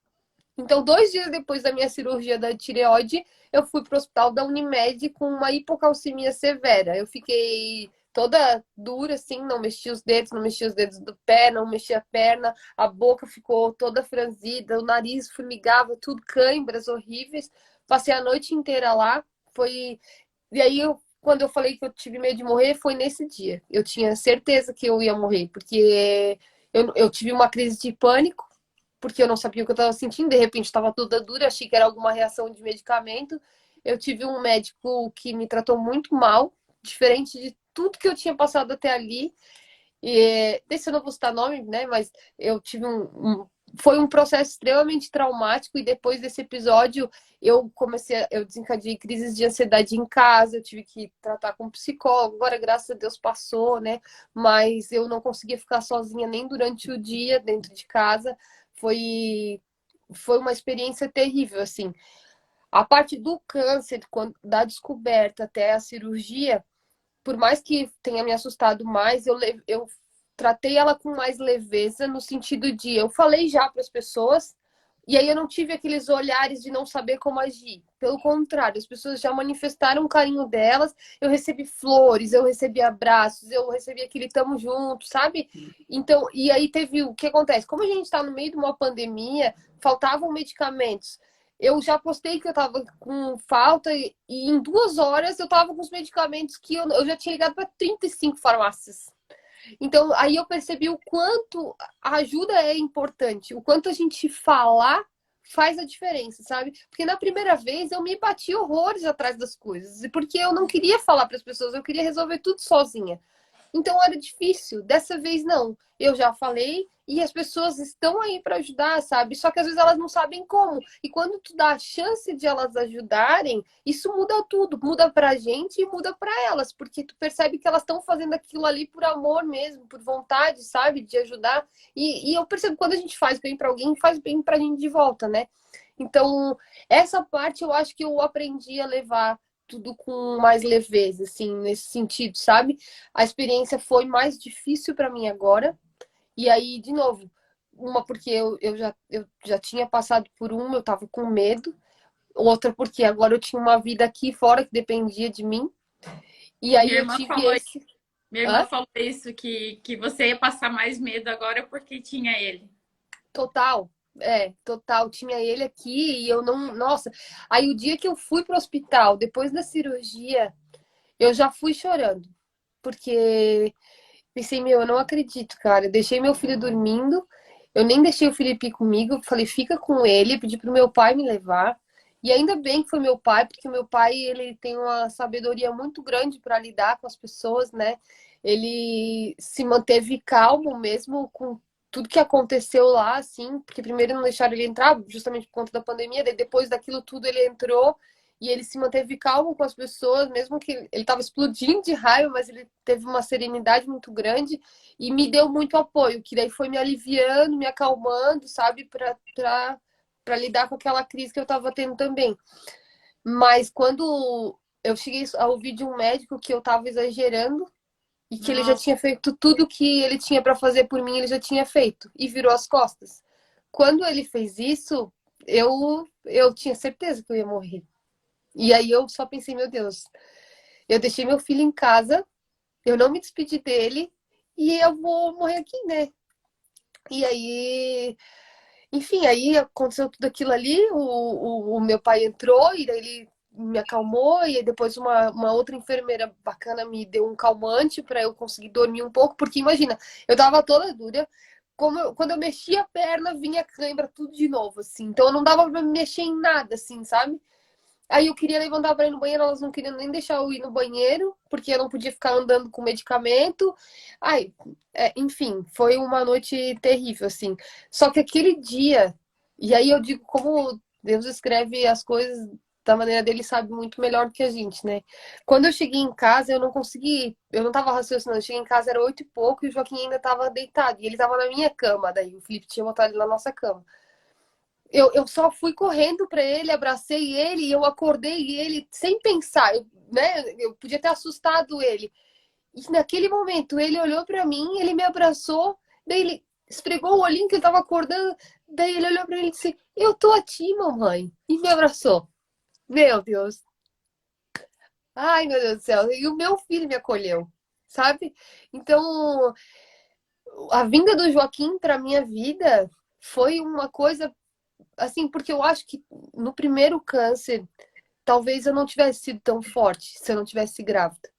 Então, 2 dias depois da minha cirurgia da tireoide, eu fui pro hospital da Unimed com uma hipocalcemia severa. Eu fiquei toda dura, assim, não mexia os dedos, não mexia os dedos do pé, não mexia a perna, a boca ficou toda franzida, o nariz formigava, tudo, cãibras horríveis. Passei a noite inteira lá, foi... E aí, quando eu falei que eu tive medo de morrer, foi nesse dia. Eu tinha certeza que eu ia morrer, porque eu tive uma crise de pânico, porque eu não sabia o que eu estava sentindo, de repente estava toda dura, achei que era alguma reação de medicamento. Eu tive um médico que me tratou muito mal, diferente de tudo que eu tinha passado até ali. E desse eu não vou citar nome, né? Mas eu tive foi um processo extremamente traumático e depois desse episódio eu desencadeei crises de ansiedade em casa, eu tive que tratar com um psicólogo, agora graças a Deus passou, né? Mas eu não conseguia ficar sozinha nem durante o dia dentro de casa. Foi foi uma experiência terrível, assim. A parte do câncer, da descoberta até a cirurgia, por mais que tenha me assustado mais, eu tratei ela com mais leveza, no sentido de eu falei já para as pessoas, e aí eu não tive aqueles olhares de não saber como agir. Pelo contrário, as pessoas já manifestaram o carinho delas, eu recebi flores, eu recebi abraços, eu recebi aquele tamo junto, sabe? Então, e aí teve o que acontece? Como a gente está no meio de uma pandemia, faltavam medicamentos. Eu já postei que eu tava com falta e em 2 horas eu tava com os medicamentos que eu já tinha ligado para 35 farmácias. Então, aí eu percebi o quanto a ajuda é importante, o quanto a gente falar faz a diferença, sabe? Porque na primeira vez eu me bati horrores atrás das coisas, e porque eu não queria falar para as pessoas, eu queria resolver tudo sozinha. Então era difícil. Dessa vez não. Eu já falei e as pessoas estão aí para ajudar, sabe? Só que às vezes elas não sabem como. E quando tu dá a chance de elas ajudarem, isso muda tudo, muda pra gente e muda pra elas, porque tu percebe que elas estão fazendo aquilo ali por amor mesmo, por vontade, sabe, de ajudar. E eu percebo que quando a gente faz bem para alguém, faz bem pra gente de volta, né? Então, essa parte eu acho que eu aprendi a levar tudo com mais leveza, assim, nesse sentido, sabe? A experiência foi mais difícil para mim agora. E aí, de novo, uma porque eu já tinha passado por uma, eu tava com medo. Outra porque agora eu tinha uma vida aqui fora que dependia de mim. E aí Minha eu irmã tive falou, esse. minha irmã Hã? falou isso, que você ia passar mais medo agora porque tinha ele. Total. É, total. Tinha ele aqui e eu não. Nossa. Aí o dia que eu fui pro hospital, depois da cirurgia, eu já fui chorando. Porque pensei, meu, eu não acredito, cara. Eu deixei meu filho dormindo, eu nem deixei o Felipe ir comigo, eu falei, fica com ele, pedi pro meu pai me levar. E ainda bem que foi meu pai, porque meu pai, ele tem uma sabedoria muito grande para lidar com as pessoas, né? Ele se manteve calmo mesmo com tudo que aconteceu lá, assim, porque primeiro não deixaram ele entrar, justamente por conta da pandemia, daí depois daquilo tudo ele entrou e ele se manteve calmo com as pessoas, mesmo que ele estava explodindo de raiva, mas ele teve uma serenidade muito grande e me deu muito apoio, que daí foi me aliviando, me acalmando, sabe, para lidar com aquela crise que eu estava tendo também. Mas quando eu cheguei a ouvir de um médico que eu estava exagerando e que ele já Nossa, tinha feito tudo que ele tinha para fazer por mim, ele já tinha feito e virou as costas. Quando ele fez isso, eu tinha certeza que eu ia morrer. E aí eu só pensei, meu Deus, eu deixei meu filho em casa, eu não me despedi dele e eu vou morrer aqui, né? E aí, enfim, aí aconteceu tudo aquilo ali, o meu pai entrou e daí ele me acalmou e aí depois uma outra enfermeira bacana me deu um calmante para eu conseguir dormir um pouco, porque imagina, eu tava toda dura, quando eu mexia a perna, vinha cãibra tudo de novo, assim, então eu não dava pra me mexer em nada, assim, sabe? Aí eu queria levantar para ir no banheiro, elas não queriam nem deixar eu ir no banheiro, porque eu não podia ficar andando com medicamento. Ai, enfim, foi uma noite terrível, assim. Só que aquele dia, e aí eu digo como Deus escreve as coisas da maneira dele, sabe muito melhor do que a gente, né? Quando eu cheguei em casa, eu não consegui, eu não tava raciocinando. Eu cheguei em casa, era 8 e pouco, e o Joaquim ainda tava deitado. E ele tava na minha cama, daí o Felipe tinha botado ele na nossa cama. Eu só fui correndo para ele, abracei ele e eu acordei ele sem pensar. né? Eu podia ter assustado ele. E naquele momento, ele olhou pra mim, ele me abraçou, daí ele esfregou o olhinho que ele tava acordando, daí ele olhou pra mim e disse, eu tô aqui, mamãe. E me abraçou. Meu Deus. Ai, meu Deus do céu. E o meu filho me acolheu, sabe? Então, a vinda do Joaquim pra minha vida foi uma coisa, assim, porque eu acho que no primeiro câncer, talvez eu não tivesse sido tão forte se eu não tivesse grávida.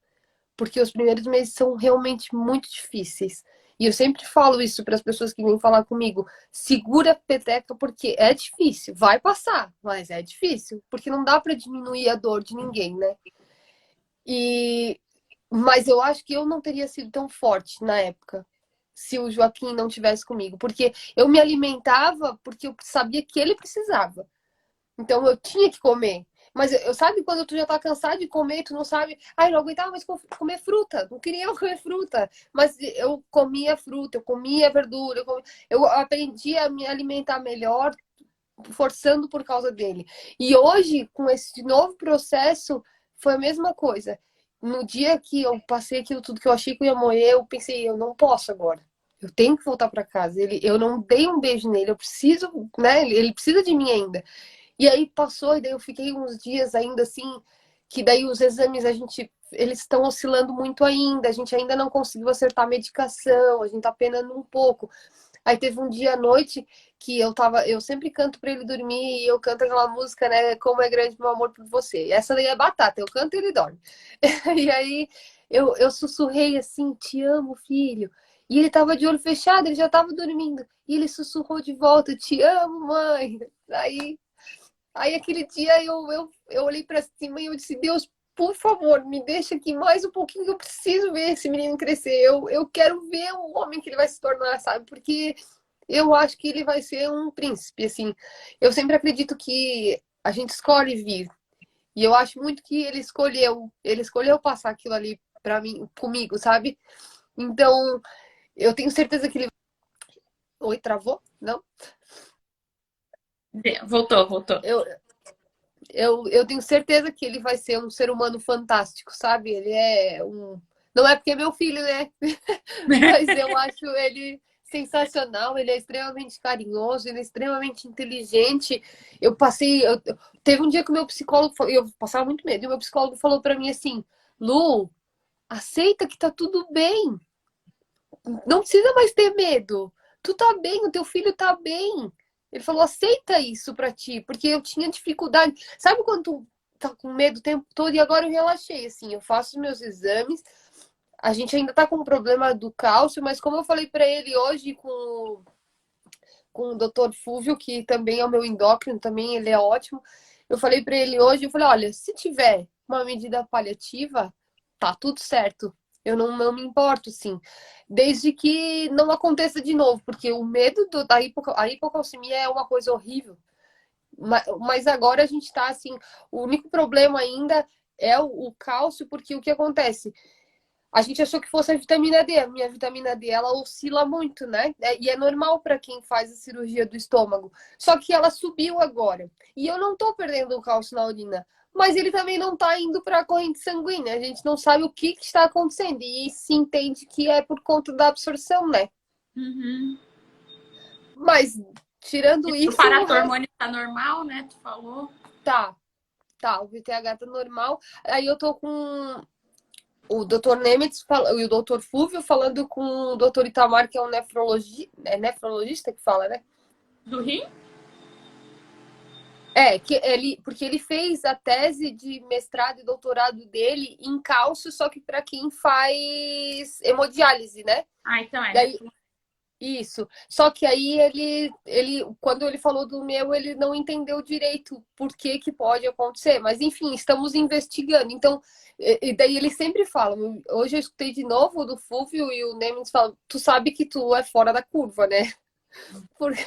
Porque os primeiros meses são realmente muito difíceis. E eu sempre falo isso para as pessoas que vêm falar comigo. Segura a peteca porque é difícil. Vai passar, mas é difícil. Porque não dá para diminuir a dor de ninguém, né? E... Mas eu acho que eu não teria sido tão forte na época se o Joaquim não tivesse comigo. Porque eu me alimentava porque eu sabia que ele precisava. Então eu tinha que comer. Mas eu sabe quando tu já tá cansado de comer, tu não sabe, ai, não aguentava mais comer fruta, não queria comer fruta, mas eu comia fruta, eu comia verdura, eu aprendi a me alimentar melhor forçando por causa dele. E hoje, com esse novo processo, foi a mesma coisa. No dia que eu passei aquilo tudo que eu achei que eu ia morrer, eu pensei, eu não posso agora. Eu tenho que voltar para casa. Eu não dei um beijo nele, eu preciso, né? Ele precisa de mim ainda. E aí passou, e daí eu fiquei uns dias ainda assim, que daí os exames eles estão oscilando muito ainda, a gente ainda não conseguiu acertar a medicação, a gente tá penando um pouco. Aí teve um dia à noite que eu sempre canto para ele dormir e eu canto aquela música, né, Como é grande meu amor por você. E essa daí é batata, eu canto e ele dorme. E aí eu sussurrei assim, te amo, filho. E ele tava de olho fechado, ele já tava dormindo. E ele sussurrou de volta, te amo, mãe. Aí aquele dia eu olhei pra cima e eu disse, Deus, por favor, me deixa aqui mais um pouquinho, eu preciso ver esse menino crescer. Eu quero ver o homem que ele vai se tornar, sabe? Porque eu acho que ele vai ser um príncipe, assim. Eu sempre acredito que a gente escolhe vir. E eu acho muito que ele escolheu passar aquilo ali pra mim, comigo, sabe? Então, eu tenho certeza que ele... Oi, travou? Não? Voltou, voltou. Eu tenho certeza que ele vai ser um ser humano fantástico, sabe? Ele é um. Não é porque é meu filho, né? Mas eu acho ele sensacional. Ele é extremamente carinhoso, ele é extremamente inteligente. Eu passei. Teve um dia que o meu psicólogo. Eu passava muito medo. E o meu psicólogo falou pra mim assim: Lu, aceita que tá tudo bem. Não precisa mais ter medo. Tu tá bem, o teu filho tá bem. Ele falou, aceita isso pra ti, porque eu tinha dificuldade. Sabe quando tu tá com medo o tempo todo? E agora eu relaxei, assim, eu faço os meus exames. A gente ainda tá com o problema do cálcio, mas como eu falei pra ele hoje com o Dr. Fúvio, que também é o meu endócrino, também ele é ótimo. Eu falei pra ele hoje, eu falei, olha, se tiver uma medida paliativa, tá tudo certo. Eu não me importo, sim. Desde que não aconteça de novo, porque o medo a hipocalcemia é uma coisa horrível. Mas agora a gente tá assim, o único problema ainda é o cálcio, porque o que acontece? A gente achou que fosse a vitamina D. A minha vitamina D, ela oscila muito, né? E é normal para quem faz a cirurgia do estômago. Só que ela subiu agora. E eu não tô perdendo o cálcio na urina. Mas ele também não tá indo para a corrente sanguínea. A gente não sabe o que está acontecendo. E se entende que é por conta da absorção, né? Uhum. Mas, tirando O isso, o resto paratormônio tá normal, né? Tu falou. tá. Tá, o VTH tá normal. Aí eu tô com o Dr. Nemitz e o Dr. Fúvio falando com o Dr. Itamar, que é um nefrologista que fala, né? Do rim? Porque ele fez a tese de mestrado e doutorado dele em cálcio, só que para quem faz hemodiálise, né? Ah, então é. Daí, isso. Só que aí quando ele falou do meu, ele não entendeu direito por que que pode acontecer. Mas enfim, estamos investigando. Então, e daí ele sempre fala. Hoje eu escutei de novo o do Fúvio e o Nemitz falam, tu sabe que tu é fora da curva, né? Porque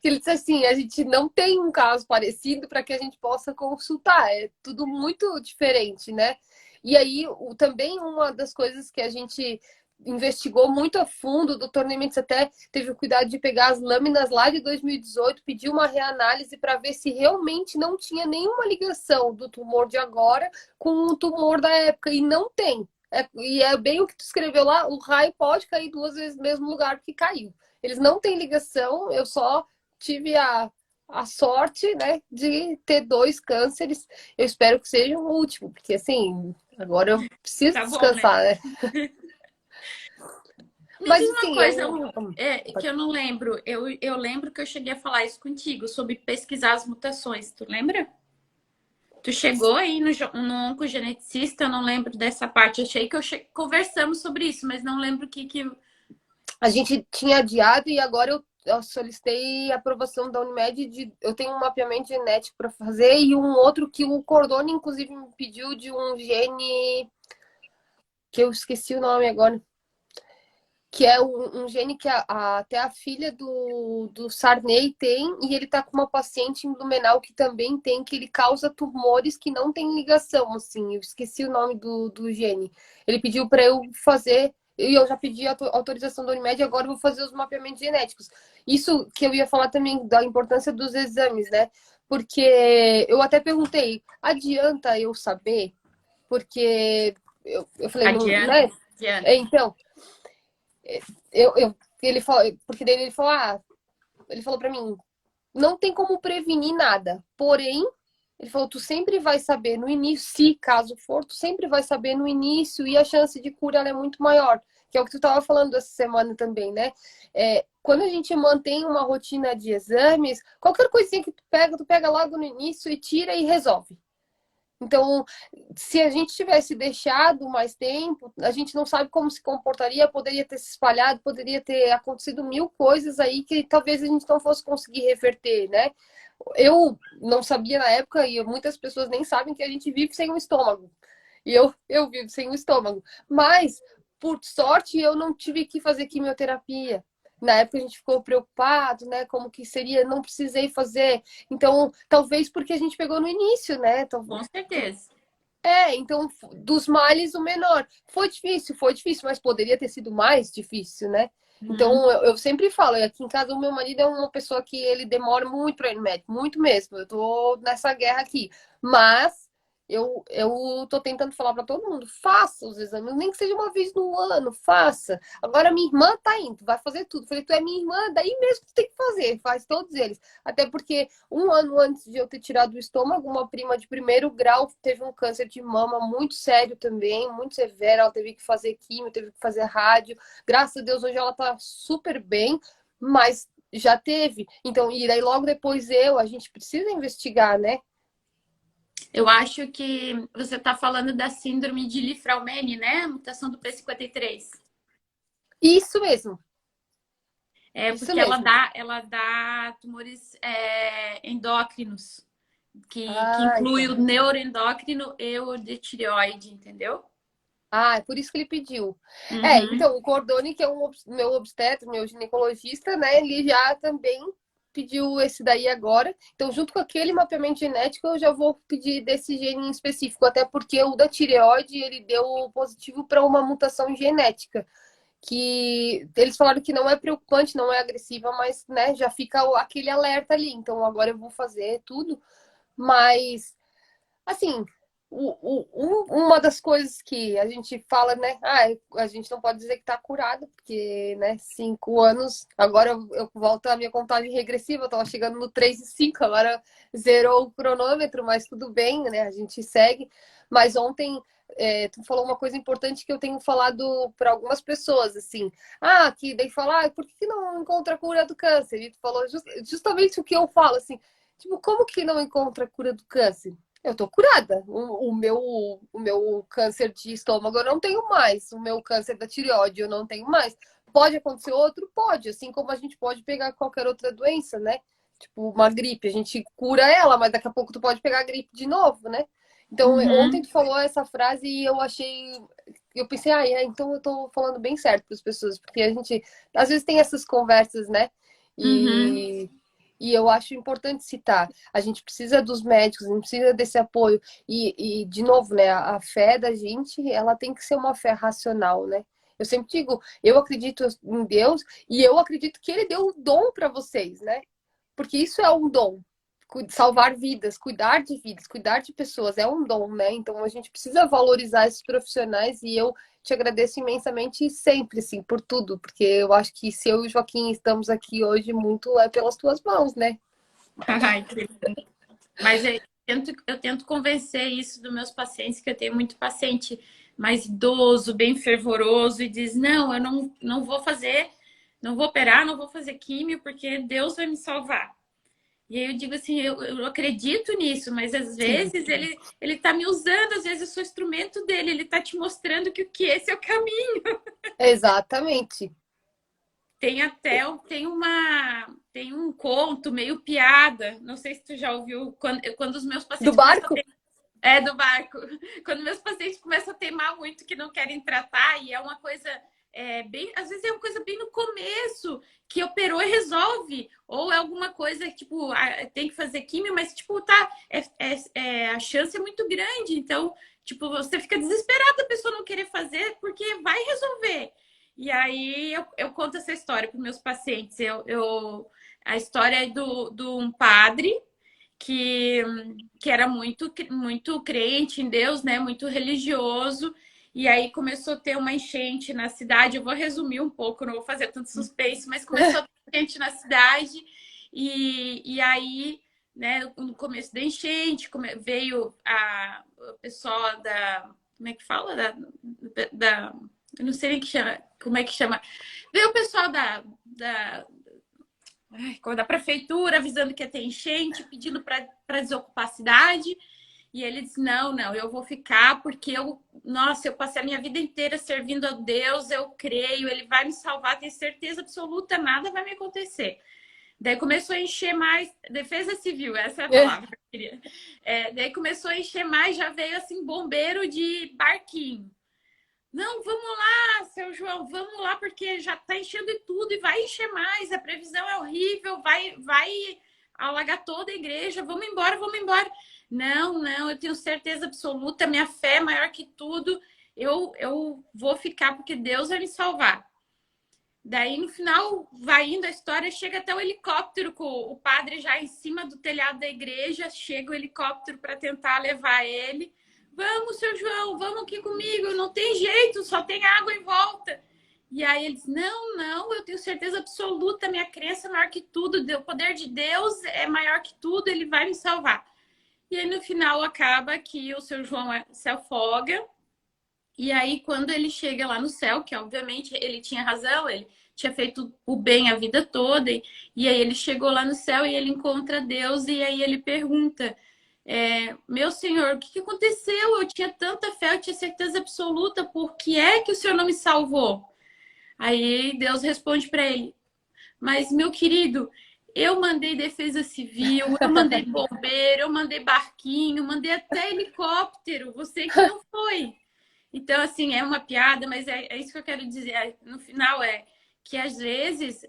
ele disse assim, a gente não tem um caso parecido para que a gente possa consultar. É tudo muito diferente, né? E aí, também uma das coisas que a gente investigou muito a fundo, o doutor Nemitz até teve o cuidado de pegar as lâminas lá de 2018, pediu uma reanálise para ver se realmente não tinha nenhuma ligação do tumor de agora com o tumor da época, e não tem. E é bem o que tu escreveu lá, o raio pode cair 2 vezes no mesmo lugar que caiu. Eles não têm ligação, eu só tive a sorte, né, de ter 2 cânceres. Eu espero que seja o último, porque assim, agora eu preciso Tá bom, né? descansar, né? Me Mas diz uma assim, coisa, que eu não lembro. Eu lembro que eu cheguei a falar isso contigo, sobre pesquisar as mutações. Tu lembra? Tu chegou aí no oncogeneticista, eu não lembro dessa parte. Achei que conversamos sobre isso, mas não lembro o que... a gente tinha adiado e agora eu solicitei a aprovação da Unimed eu tenho um mapeamento genético para fazer e um outro que o Cordone, inclusive, me pediu de um gene que eu esqueci o nome agora, que é um gene que até a filha do Sarney tem, e ele tá com uma paciente em Blumenau que também tem, que ele causa tumores que não tem ligação, assim, eu esqueci o nome do gene. Ele pediu para eu fazer, e eu já pedi a autorização da Unimed, e agora eu vou fazer os mapeamentos genéticos. Isso que eu ia falar também da importância dos exames, né? Porque eu até perguntei, adianta eu saber? Porque eu falei, não, Adianta, né? adianta. Então, ele falou, porque daí ele falou para mim, não tem como prevenir nada, porém, ele falou, tu sempre vai saber no início, se caso for, tu sempre vai saber no início e a chance de cura ela é muito maior, que é o que tu estava falando essa semana também, né? Quando a gente mantém uma rotina de exames, qualquer coisinha que tu pega logo no início e tira e resolve. Então, se a gente tivesse deixado mais tempo, a gente não sabe como se comportaria, poderia ter se espalhado, poderia ter acontecido 1000 coisas aí que talvez a gente não fosse conseguir reverter, né? Eu não sabia na época, e muitas pessoas nem sabem que a gente vive sem um estômago. E eu vivo sem um estômago. Mas, por sorte, eu não tive que fazer quimioterapia. Na época a gente ficou preocupado, né? Como que seria, não precisei fazer. Então, talvez porque a gente pegou no início, né? Com certeza. Então, dos males, o menor. Foi difícil, mas poderia ter sido mais difícil, né? Uhum. Então, eu sempre falo, aqui em casa o meu marido é uma pessoa que ele demora muito para ir no médico, muito mesmo. Eu tô nessa guerra aqui. Mas eu tô tentando falar para todo mundo, faça os exames, nem que seja uma vez no ano, faça. Agora minha irmã tá indo, vai fazer tudo. Falei, tu é minha irmã, daí mesmo tu tem que fazer, faz todos eles. Até porque um ano antes de eu ter tirado o estômago, uma prima de primeiro grau teve um câncer de mama muito sério também, muito severo. Ela teve que fazer quimio, teve que fazer rádio. Graças a Deus, hoje ela tá super bem, mas já teve. Então, e daí logo depois a gente precisa investigar, né? Eu acho que você está falando da síndrome de Li-Fraumeni, né? A mutação do P53. Isso mesmo, É isso porque ela mesmo. dá tumores endócrinos, que Ah, inclui o então. neuroendócrino e o de tireoide, entendeu? Ah, é por isso que ele pediu. Uhum. Então, o Cordone, que é meu obstetra, meu ginecologista, né? Ele já também pediu esse daí agora. Então, junto com aquele mapeamento genético, eu já vou pedir desse gene em específico, até porque o da tireoide, ele deu positivo para uma mutação genética, que eles falaram que não é preocupante, não é agressiva, mas, né, já fica aquele alerta ali. Então, agora eu vou fazer tudo, mas assim, uma das coisas que a gente fala, né? A gente não pode dizer que tá curado, porque, né, 5 anos. Agora eu volto à minha contagem regressiva, eu tava chegando no 3 e 5, agora zerou o cronômetro, mas tudo bem, né? A gente segue. Mas ontem tu falou uma coisa importante que eu tenho falado para algumas pessoas, assim. Que daí falar, por que não encontra a cura do câncer? E tu falou justamente o que eu falo, assim. Tipo, como que não encontra a cura do câncer? Eu tô curada. O meu câncer de estômago eu não tenho mais. O meu câncer da tireoide eu não tenho mais. Pode acontecer outro? Pode. Assim como a gente pode pegar qualquer outra doença, né? Tipo, uma gripe. A gente cura ela, mas daqui a pouco tu pode pegar a gripe de novo, né? Então, ontem Uhum. tu falou essa frase e eu achei. Eu pensei, então eu tô falando bem certo para as pessoas, porque a gente às vezes tem essas conversas, né? Uhum. E eu acho importante citar. A gente precisa dos médicos, a gente precisa desse apoio. De novo, né, a fé da gente, ela tem que ser uma fé racional, né? Eu sempre digo, eu acredito em Deus e eu acredito que Ele deu um dom para vocês, né? Porque isso é um dom. Salvar vidas, cuidar de pessoas é um dom, né? Então a gente precisa valorizar esses profissionais e eu te agradeço imensamente sempre, assim, por tudo, porque eu acho que se eu e o Joaquim estamos aqui hoje, muito é pelas tuas mãos, né? Ai, mas eu tento convencer isso dos meus pacientes, que eu tenho muito paciente mais idoso, bem fervoroso, e diz, não, eu não vou fazer, não vou operar, não vou fazer químio, porque Deus vai me salvar. E aí eu digo assim, eu acredito nisso, mas às Sim. vezes ele tá me usando, às vezes eu sou instrumento dele, ele tá te mostrando que esse é o caminho. Exatamente. Tem até tem um conto meio piada, não sei se tu já ouviu, quando os meus Do pacientes começam a barco? ter, do barco, quando meus pacientes começam a teimar muito que não querem tratar, e é uma coisa bem, às vezes é uma coisa bem no começo, que operou e resolve, ou é alguma coisa que, tipo, tem que fazer químio, mas, tipo, a chance é muito grande, então, tipo, você fica desesperado a pessoa não querer fazer, porque vai resolver. E aí eu conto essa história para meus pacientes. A história é do um padre que, que era muito crente em Deus, né? Muito religioso. E aí começou a ter uma enchente na cidade. Eu vou resumir um pouco, não vou fazer tanto suspense, mas começou a ter enchente na cidade. E aí, né, no começo da enchente, veio o pessoal da. Como é que fala? Da eu não sei nem que chama, como é que chama. Veio o pessoal da prefeitura avisando que ia ter enchente, pedindo para desocupar a cidade. E ele disse: não, eu vou ficar porque nossa, eu passei a minha vida inteira servindo a Deus, eu creio, ele vai me salvar, tenho certeza absoluta, nada vai me acontecer. Daí começou a encher mais, defesa civil, essa é a palavra que eu queria. Daí começou a encher mais, já veio assim, bombeiro de barquinho. Não, vamos lá, seu João, vamos lá, porque já está enchendo de tudo e vai encher mais. A previsão é horrível, vai alagar toda a igreja. Vamos embora, vamos embora. Não, eu tenho certeza absoluta, minha fé é maior que tudo. Eu vou ficar porque Deus vai me salvar. Daí, no final, vai indo a história, chega até o helicóptero com o padre já em cima do telhado da igreja. Chega o helicóptero para tentar levar ele. Vamos, seu João, vamos aqui comigo. Não tem jeito, só tem água em volta. E aí eles, não, eu tenho certeza absoluta, minha crença é maior que tudo, o poder de Deus é maior que tudo, ele vai me salvar. E aí no final acaba que o seu João se afoga. E aí quando ele chega lá no céu, que obviamente ele tinha razão, ele tinha feito o bem a vida toda, e aí ele chegou lá no céu e ele encontra Deus, e aí ele pergunta: meu Senhor, o que aconteceu? Eu tinha tanta fé, eu tinha certeza absoluta, por que é que o Senhor não me salvou? Aí Deus responde para ele: mas, meu querido, eu mandei defesa civil, eu mandei bombeiro, eu mandei barquinho, mandei até helicóptero, você que não foi. Então, assim, é uma piada, mas é isso que eu quero dizer. No final é que às vezes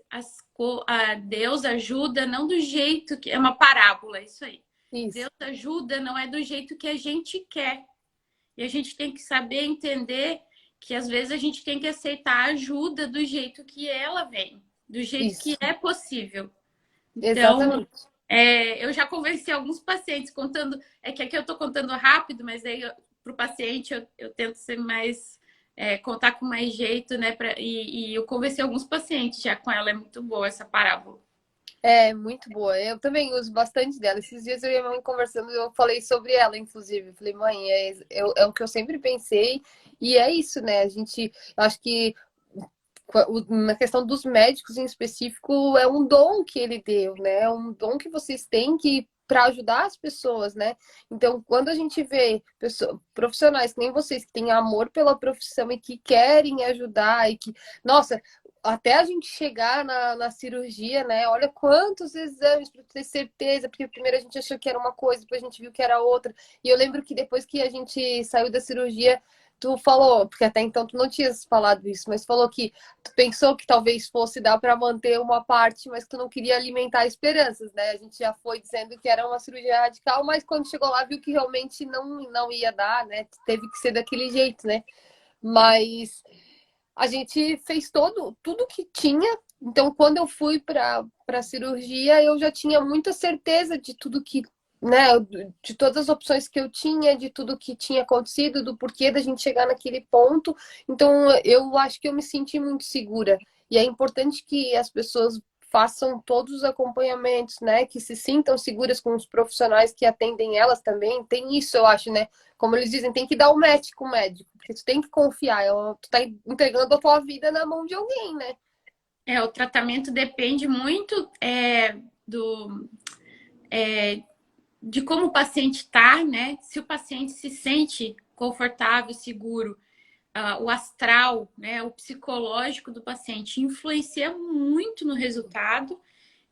Deus ajuda não do jeito que. É uma parábola, isso aí. Isso. Deus ajuda não é do jeito que a gente quer. E a gente tem que saber entender que às vezes a gente tem que aceitar a ajuda do jeito que ela vem, do jeito que Isso. é possível. Então, Exatamente. eu já convenci alguns pacientes contando. É que aqui eu estou contando rápido, mas aí para o paciente eu tento ser mais. Contar com mais jeito, né? E eu convenci alguns pacientes já com ela, é muito boa essa parábola. É muito boa. Eu também uso bastante dela. Esses dias eu e a minha mãe conversando, eu falei sobre ela, inclusive. Eu falei, mãe, é o que eu sempre pensei. E é isso, né? A gente, eu acho que na questão dos médicos em específico, é um dom que ele deu, né? É um dom que vocês têm que para ajudar as pessoas, né? Então, quando a gente vê profissionais que nem vocês que têm amor pela profissão e que querem ajudar e que, nossa, até a gente chegar na cirurgia, né? Olha quantos exames para ter certeza, porque primeiro a gente achou que era uma coisa, depois a gente viu que era outra. E eu lembro que depois que a gente saiu da cirurgia, tu falou, porque até então tu não tinhas falado isso, mas falou que tu pensou que talvez fosse dar para manter uma parte, mas que tu não queria alimentar esperanças, né? A gente já foi dizendo que era uma cirurgia radical, mas quando chegou lá viu que realmente não ia dar, né? Teve que ser daquele jeito, né? Mas a gente fez tudo que tinha. Então, quando eu fui para a cirurgia, eu já tinha muita certeza de tudo que, né, de todas as opções que eu tinha, de tudo que tinha acontecido, do porquê da gente chegar naquele ponto. Então, eu acho que eu me senti muito segura. E é importante que as pessoas façam todos os acompanhamentos, né, que se sintam seguras com os profissionais que atendem elas também. Tem isso, eu acho, né? Como eles dizem, tem que dar o match com o médico, porque tu tem que confiar, tu tá entregando a tua vida na mão de alguém, né? O tratamento depende muito do, é, de como o paciente está, né? Se o paciente se sente confortável, seguro, o astral, né? O psicológico do paciente influencia muito no resultado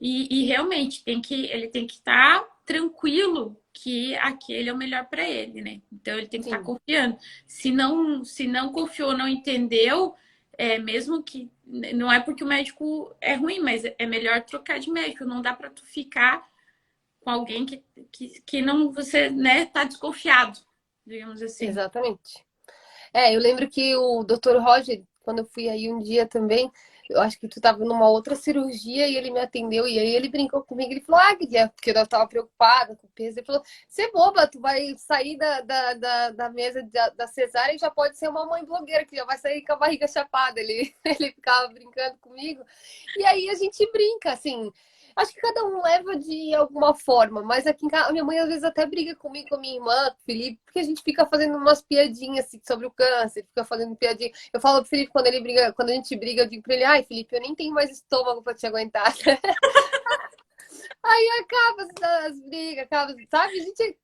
e realmente ele tem que estar tranquilo que aquele é o melhor para ele, né? Então ele tem que estar Sim, confiando. Se não confiou, não entendeu, mesmo que não é porque o médico é ruim, mas é melhor trocar de médico. Não dá para tu ficar com alguém que não você, né, tá desconfiado, digamos assim. exatamente. É, eu lembro que o Dr. Roger, quando eu fui aí um dia também, eu acho que tu tava numa outra cirurgia e ele me atendeu, e aí ele brincou comigo, ele falou, Guilherme, porque eu tava preocupada com o peso, ele falou, você é boba, tu vai sair da mesa da cesárea e já pode ser uma mãe blogueira, que já vai sair com a barriga chapada, ele, ele ficava brincando comigo, e aí a gente brinca, assim, acho que cada um leva de alguma forma, mas aqui em casa, a minha mãe às vezes até briga comigo, com a minha irmã, com o Felipe, porque a gente fica fazendo umas piadinhas assim, sobre o câncer, fica fazendo piadinha. Eu falo pro Felipe quando ele briga, quando a gente briga, eu digo pra ele, ai, Felipe, eu nem tenho mais estômago pra te aguentar. Aí acaba as brigas, acaba, sabe? A gente.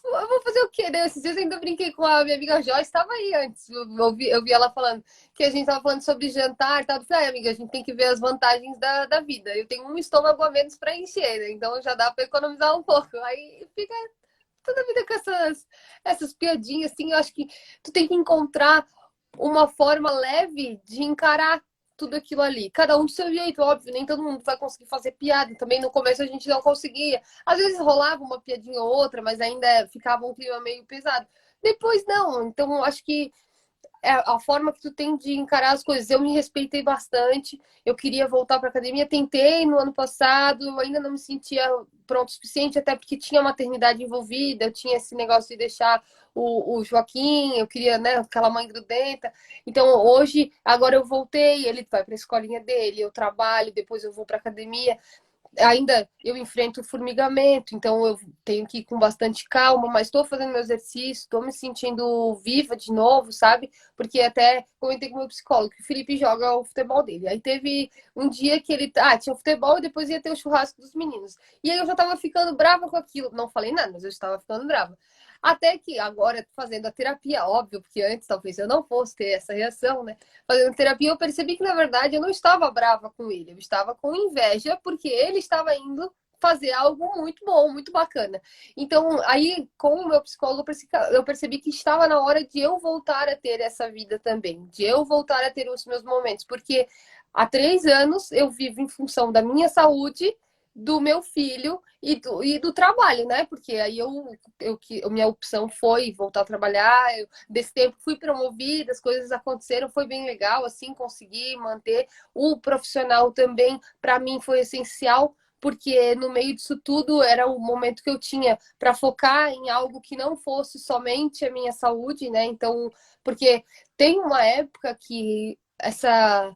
Eu vou fazer o quê, né? Esses dias eu ainda brinquei com a minha amiga Joyce, estava aí antes. Eu vi ela falando que a gente estava falando sobre jantar e tal. Eu falei, ai, amiga, a gente tem que ver as vantagens da vida. Eu tenho um estômago a menos para encher, né? Então já dá para economizar um pouco. Aí fica toda a vida com essas piadinhas, assim. Eu acho que tu tem que encontrar uma forma leve de encarar tudo aquilo ali. Cada um do seu jeito, óbvio, nem todo mundo vai conseguir fazer piada. Também no começo a gente não conseguia. Às vezes rolava uma piadinha ou outra, mas ainda ficava um clima meio pesado. Depois não. Então acho que é a forma que tu tem de encarar as coisas. Eu me respeitei bastante, eu queria voltar para academia, tentei no ano passado, eu ainda não me sentia pronto o suficiente, até porque tinha maternidade envolvida, eu tinha esse negócio de deixar o Joaquim, eu queria, né, aquela mãe grudenta. Então hoje, agora eu voltei, ele vai para a escolinha dele, eu trabalho, depois eu vou para academia. Ainda eu enfrento o formigamento, então eu tenho que ir com bastante calma, mas estou fazendo meu exercício, estou me sentindo viva de novo, sabe? Porque até comentei com o meu psicólogo que o Felipe joga o futebol dele. Aí teve um dia que ele tinha o futebol e depois ia ter o churrasco dos meninos. E aí eu já estava ficando brava com aquilo. Não falei nada, mas eu estava ficando brava. Até que agora, fazendo a terapia, óbvio, porque antes talvez eu não fosse ter essa reação, né? Fazendo terapia, eu percebi que, na verdade, eu não estava brava com ele, eu estava com inveja, porque ele estava indo fazer algo muito bom, muito bacana. Então, aí, com o meu psicólogo, eu percebi que estava na hora de eu voltar a ter essa vida também, de eu voltar a ter os meus momentos, porque há 3 anos eu vivo em função da minha saúde, do meu filho e do trabalho, né? Porque aí minha opção foi voltar a trabalhar, desse tempo fui promovida, as coisas aconteceram, foi bem legal, assim, consegui manter. O profissional também, para mim, foi essencial, porque no meio disso tudo era o momento que eu tinha para focar em algo que não fosse somente a minha saúde, né? Então, porque tem uma época que essa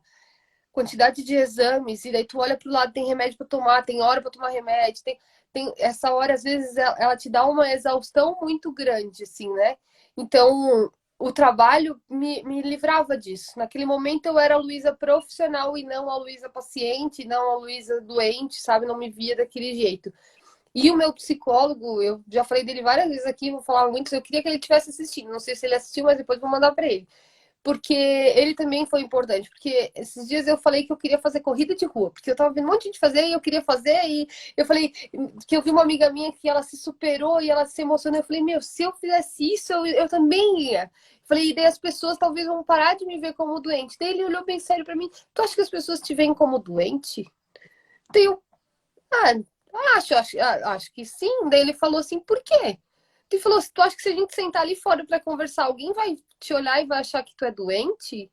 quantidade de exames, e daí tu olha pro lado, tem remédio para tomar, tem hora para tomar remédio, tem essa hora, às vezes, ela te dá uma exaustão muito grande, assim, né? Então, o trabalho me livrava disso. Naquele momento eu era a Luísa profissional e não a Luísa paciente, não a Luísa doente, sabe? Não me via daquele jeito. E o meu psicólogo, eu já falei dele várias vezes aqui, vou falar muito, eu queria que ele tivesse assistindo. Não sei se ele assistiu, mas depois vou mandar para ele porque ele também foi importante. Porque esses dias eu falei que eu queria fazer corrida de rua, porque eu tava vendo um monte de gente fazer e eu queria fazer. E eu falei que eu vi uma amiga minha que ela se superou e ela se emocionou. Eu falei, meu, se eu fizesse isso, eu também ia. Falei, e daí as pessoas talvez vão parar de me ver como doente. Daí ele olhou bem sério pra mim: tu acha que as pessoas te veem como doente? Daí eu, ah, acho que sim. Daí ele falou assim, por quê? Ele falou, tu acha que se a gente sentar ali fora para conversar, alguém vai te olhar e vai achar que tu é doente?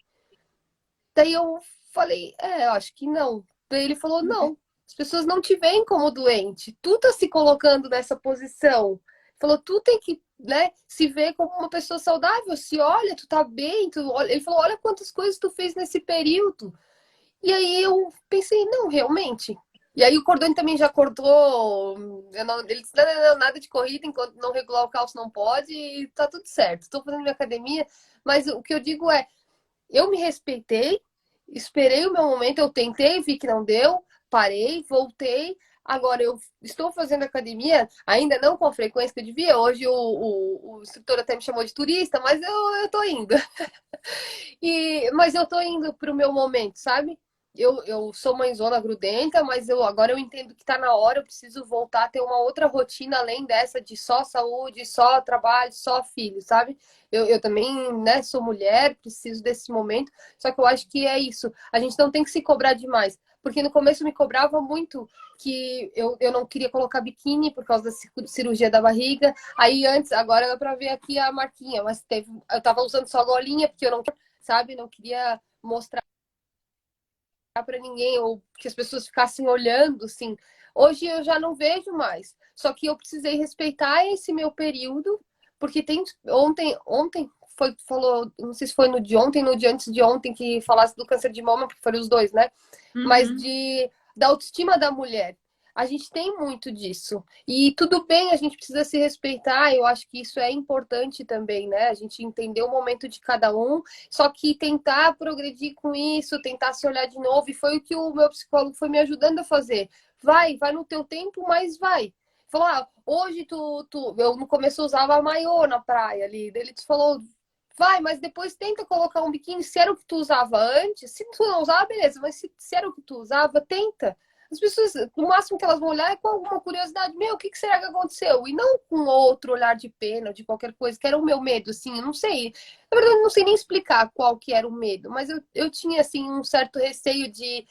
Daí eu falei, eu acho que não. Daí ele falou, não, as pessoas não te veem como doente. Tu tá se colocando nessa posição. Falou, tu tem que, né, se ver como uma pessoa saudável. Se olha, tu tá bem. Tu olha... Ele falou, olha quantas coisas tu fez nesse período. E aí eu pensei, não, realmente. E aí o Cordone também já acordou. Ele disse, não, não, não, nada de corrida, enquanto não regular o calço não pode, e tá tudo certo. Estou fazendo minha academia, mas o que eu digo é, eu me respeitei, esperei o meu momento, eu tentei, vi que não deu, parei, voltei. Agora eu estou fazendo academia, ainda não com a frequência que eu devia. Hoje o instrutor até me chamou de turista, mas eu tô indo. Mas eu tô indo pro meu momento, sabe? Eu sou mãezona grudenta, mas agora eu entendo que tá na hora, eu preciso voltar a ter uma outra rotina além dessa de só saúde, só trabalho, só filho, sabe? Eu também, né, sou mulher, preciso desse momento, só que eu acho que é isso. A gente não tem que se cobrar demais, porque no começo me cobrava muito que eu não queria colocar biquíni por causa da cirurgia da barriga. Aí antes, agora dá pra ver aqui a marquinha, mas eu tava usando só golinha, porque eu não, sabe, não queria mostrar para ninguém ou que as pessoas ficassem olhando, assim. Hoje eu já não vejo mais. Só que eu precisei respeitar esse meu período, porque tem ontem falou, não sei se foi no de ontem, no de antes de ontem que falasse do câncer de mama, porque foram os dois, né? Mas Uhum. da autoestima da mulher. A gente tem muito disso. E tudo bem, a gente precisa se respeitar. Eu acho que isso é importante também, né? A gente entender o momento de cada um, só que tentar progredir com isso, tentar se olhar de novo. E foi o que o meu psicólogo foi me ajudando a fazer. Vai no teu tempo, mas vai. Falou, hoje eu no começo usava maiô na praia ali. Ele te falou, vai, mas depois tenta colocar um biquíni. Se era o que tu usava antes, se tu não usava, beleza, mas se era o que tu usava, tenta. As pessoas, no máximo que elas vão olhar é com alguma curiosidade, meu, o que será que aconteceu? E não com outro olhar de pena, de qualquer coisa, que era o meu medo, assim, eu não sei. Na verdade, eu não sei nem explicar qual que era o medo, mas eu tinha, assim, um certo receio de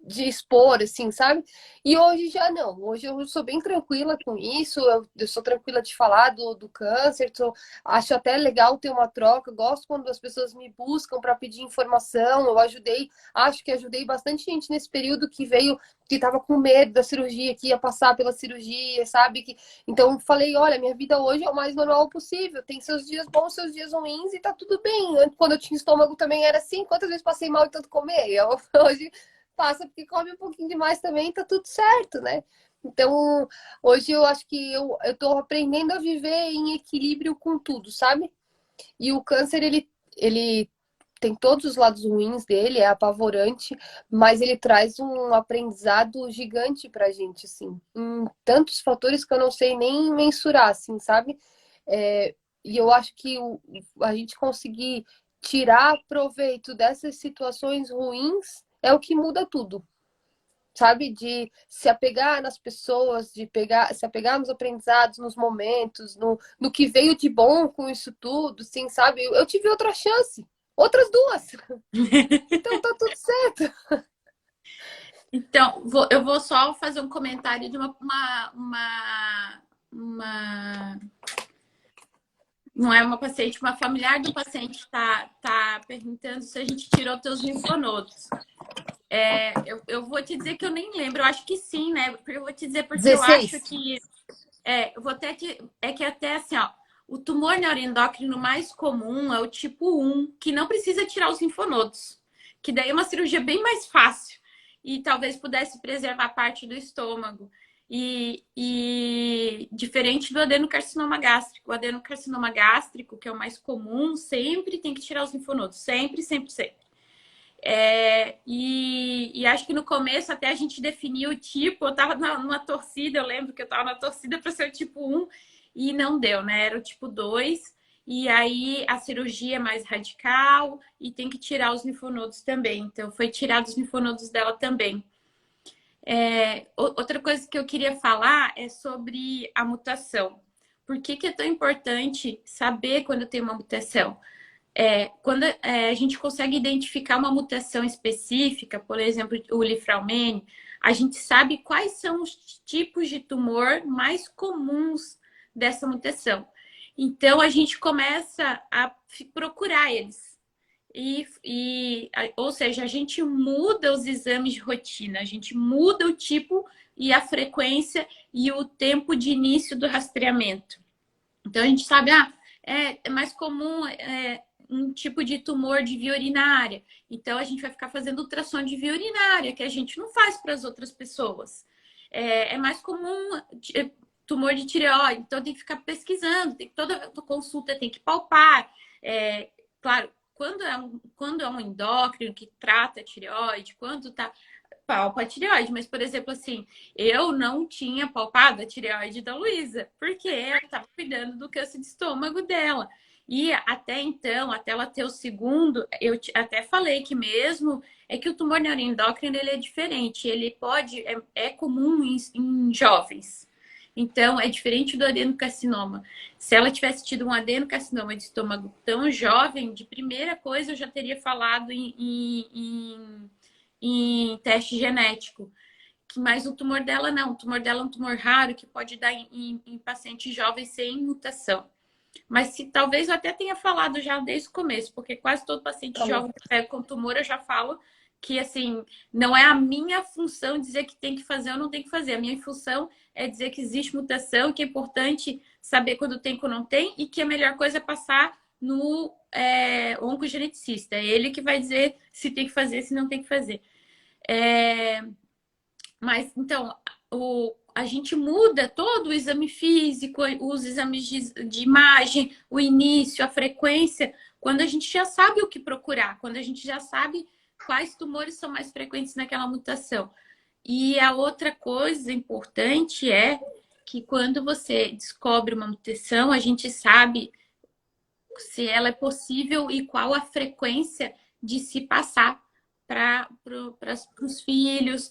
expor, assim, sabe? E hoje já não. Hoje eu sou bem tranquila com isso. Eu sou tranquila de falar do câncer. Acho até legal ter uma troca. Gosto quando as pessoas me buscam para pedir informação. Eu ajudei, acho que ajudei bastante gente nesse período que veio, que estava com medo da cirurgia, que ia passar pela cirurgia, sabe? Então falei, olha, minha vida hoje é o mais normal possível. Tem seus dias bons, seus dias ruins e tá tudo bem. Quando eu tinha estômago também era assim. Quantas vezes passei mal e tanto comer? Hoje passa porque come um pouquinho demais também, tá tudo certo, né? Então, hoje eu acho que eu tô aprendendo a viver em equilíbrio com tudo, sabe? E o câncer, ele tem todos os lados ruins dele, é apavorante, mas ele traz um aprendizado gigante pra gente, assim, em tantos fatores que eu não sei nem mensurar, assim, sabe? E eu acho que a gente conseguir tirar proveito dessas situações ruins é o que muda tudo, sabe? De se apegar nas pessoas, se apegar nos aprendizados, nos momentos, no que veio de bom com isso tudo, sim, sabe? Eu tive outra chance, outras duas. Então tá tudo certo. Então, eu vou só fazer um comentário de uma não é uma paciente, uma familiar do paciente tá perguntando se a gente tirou teus linfonodos. Eu vou te dizer que eu nem lembro, eu acho que sim, né? Eu vou te dizer porque eu acho 16. que eu vou até é que até assim, ó, o tumor neuroendócrino mais comum é o tipo 1, que não precisa tirar os linfonodos, que daí é uma cirurgia bem mais fácil e talvez pudesse preservar parte do estômago. E diferente do adenocarcinoma gástrico. O adenocarcinoma gástrico, que é o mais comum, sempre tem que tirar os linfonodos. Sempre, sempre, sempre. E acho que no começo até a gente definiu o tipo. Eu tava numa torcida, eu lembro que eu tava na torcida para ser o tipo 1 e não deu, né? Era o tipo 2. E aí a cirurgia é mais radical e tem que tirar os linfonodos também. Então foi tirado os linfonodos dela também. Outra coisa que eu queria falar é sobre a mutação. Por que é tão importante saber quando tem uma mutação? Quando a gente consegue identificar uma mutação específica, por exemplo, o Lifraumene, a gente sabe quais são os tipos de tumor mais comuns dessa mutação. Então, a gente começa a procurar eles. ou seja, a gente muda os exames de rotina, a gente muda o tipo e a frequência e o tempo de início do rastreamento. Então a gente sabe, é mais comum um tipo de tumor de via urinária. Então a gente vai ficar fazendo ultrassom de via urinária, que a gente não faz para as outras pessoas. É mais comum tumor de tireoide, então tem que ficar pesquisando, toda consulta tem que palpar. Claro, quando é um endócrino que trata a tireoide, quando tá palpa a tireoide, mas, por exemplo, assim, eu não tinha palpado a tireoide da Luísa, porque eu estava cuidando do câncer de estômago dela. E até então, até ela ter o segundo, eu até falei que mesmo é que o tumor neuroendócrino ele é diferente, ele pode, é comum em jovens. Então, é diferente do adenocarcinoma. Se ela tivesse tido um adenocarcinoma de estômago tão jovem, de primeira coisa eu já teria falado em teste genético. Mas o tumor dela não. O tumor dela é um tumor raro que pode dar em pacientes jovens sem mutação. Mas se talvez eu até tenha falado já desde o começo, porque quase todo paciente jovem que pega com tumor eu já falo que assim, não é a minha função dizer que tem que fazer ou não tem que fazer. A minha função é dizer que existe mutação, que é importante saber quando tem, quando não tem, e que a melhor coisa é passar no oncogeneticista. É ele que vai dizer se tem que fazer, se não tem que fazer. Mas, então, a gente muda todo o exame físico, os exames de imagem, o início, a frequência, quando a gente já sabe o que procurar, quando a gente já sabe quais tumores são mais frequentes naquela mutação. E a outra coisa importante é que quando você descobre uma mutação, a gente sabe se ela é possível e qual a frequência de se passar para os filhos,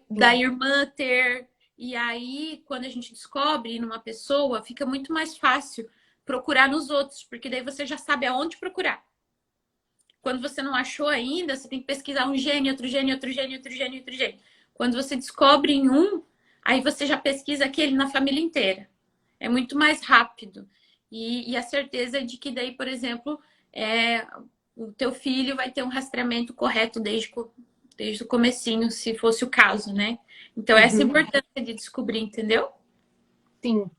da irmã ter. E aí, quando a gente descobre numa pessoa, fica muito mais fácil procurar nos outros, porque daí você já sabe aonde procurar. Quando você não achou ainda, você tem que pesquisar um gene, outro gene, outro gene, outro gene, outro gene. Quando você descobre em um, aí você já pesquisa aquele na família inteira. É muito mais rápido. E a certeza de que daí, por exemplo, o teu filho vai ter um rastreamento correto desde o comecinho, se fosse o caso, né? Então, essa é a importância de descobrir, entendeu? Sim.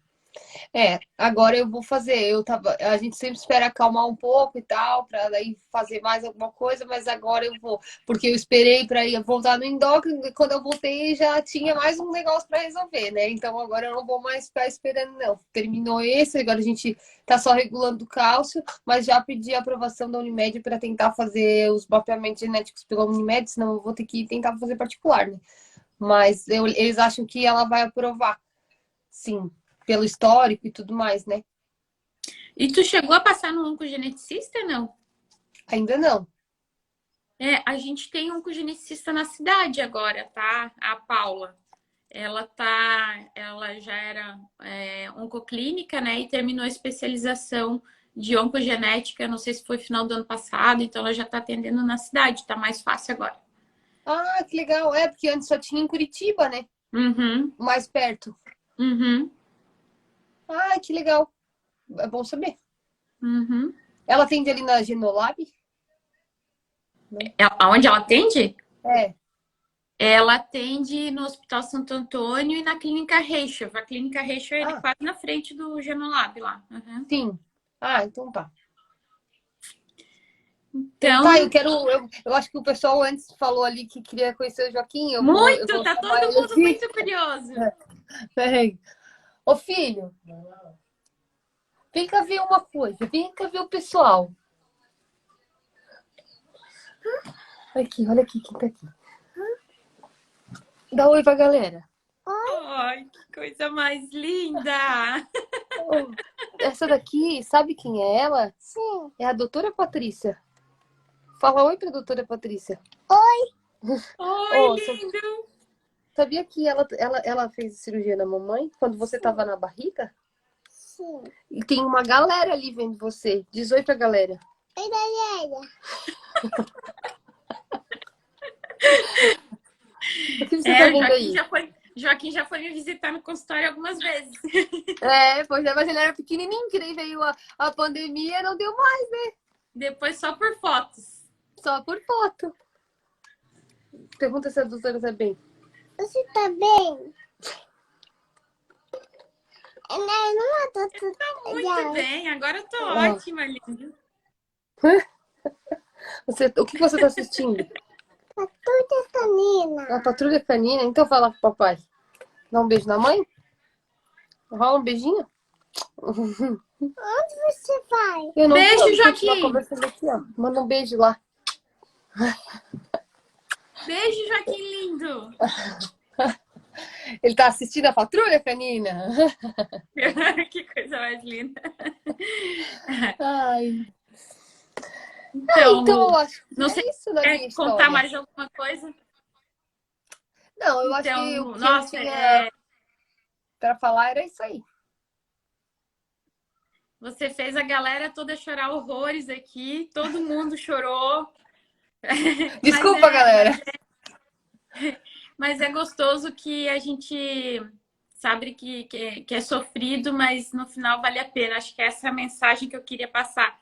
Agora eu vou fazer. A gente sempre espera acalmar um pouco e tal, para daí fazer mais alguma coisa, mas agora eu vou, porque eu esperei para ir voltar no endócrino e quando eu voltei já tinha mais um negócio para resolver, né? Então agora eu não vou mais ficar esperando, não. Terminou esse, agora a gente tá só regulando o cálcio, mas já pedi a aprovação da Unimed para tentar fazer os mapeamentos genéticos pela Unimed, senão eu vou ter que tentar fazer particular, né? Mas eles acham que ela vai aprovar, sim. Pelo histórico e tudo mais, né? E tu chegou a passar no oncogeneticista, não? Ainda não. A gente tem um oncogeneticista na cidade agora, tá? A Paula. Ela já era oncoclínica, né? E terminou a especialização de oncogenética, não sei se foi final do ano passado, então ela já está atendendo na cidade, tá mais fácil agora. Ah, que legal. Porque antes só tinha em Curitiba, né? Uhum. Mais perto. Uhum. Ah, que legal. É bom saber. Uhum. Ela atende ali na Genolab? Aonde ela atende? É. Ela atende no Hospital Santo Antônio e na Clínica Reicher. A Clínica Reicher é quase na frente do Genolab lá. Uhum. Sim. Então tá. Então tá, eu acho que o pessoal antes falou ali que queria conhecer o Joaquim. Eu vou tá todo ele mundo aqui. muito curioso. Peraí. Ô, filho, vem cá ver uma coisa. Vem cá ver o pessoal. Aqui, olha aqui quem tá aqui. Dá oi pra galera. Ai, que coisa mais linda! Essa daqui, sabe quem é ela? Sim. É a doutora Patrícia. Fala oi pra doutora Patrícia. Oi, lindo! Sabia que ela fez cirurgia na mamãe quando você tava na barriga? Sim. E tem uma galera ali vendo você. Diz oi pra galera. Oi, galera. O que você tá vendo aí? Joaquim já foi me visitar no consultório algumas vezes. Pois é, mas ele era pequenininho, que nem veio a pandemia, não deu mais, né? Depois só por fotos. Só por foto. Pergunta se a doutora tá bem. Você tá bem? Não, a doutora. Muito bem, agora eu tô Ah. ótima, linda. O que você tá assistindo? Patrulha canina. A Patrulha Canina? Então fala pro papai. Dá um beijo na mãe? Rola um beijinho? Onde você vai? Eu não Beijo, vou continuar Joaquim. conversando aqui, ó. Manda um beijo lá. Beijo, Joaquim lindo. Ele tá assistindo a Patrulha Canina? Que coisa mais linda. Ai. Então, Então eu acho que não sei é isso se na minha quer contar história. mais alguma coisa. Não, eu acho que o Então, que eu nossa, tinha pra falar era isso aí. você fez a galera toda chorar horrores aqui. Todo mundo chorou. Desculpa, galera. Mas é gostoso que a gente sabe que é sofrido, mas no final vale a pena. Acho que essa é a mensagem que eu queria passar.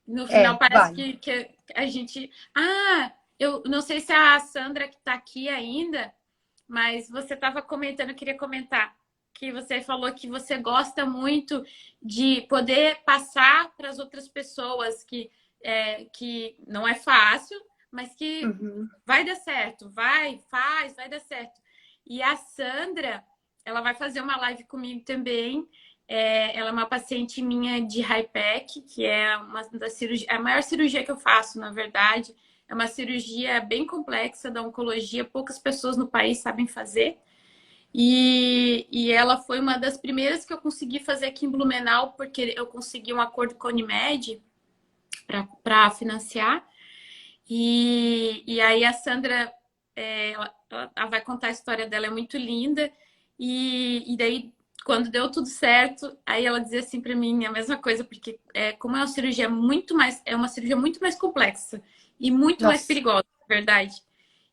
No final parece Vale. que a gente. Ah, eu não sei se é a Sandra que está aqui ainda, mas você estava comentando, eu queria comentar, que você falou que você gosta muito de poder passar para as outras pessoas que não é fácil, mas que vai dar certo, vai dar certo. E a Sandra, ela vai fazer uma live comigo também. Ela é uma paciente minha de HIPEC, que é uma das cirurgias, a maior cirurgia que eu faço, na verdade. É uma cirurgia bem complexa da oncologia, poucas pessoas no país sabem fazer. E ela foi uma das primeiras que eu consegui fazer aqui em Blumenau, porque eu consegui um acordo com a Unimed para financiar. E aí a Sandra, ela vai contar a história dela, é muito linda. E daí, quando deu tudo certo, aí ela dizia assim para mim a mesma coisa, porque como é uma cirurgia muito mais complexa e muito mais perigosa, na verdade.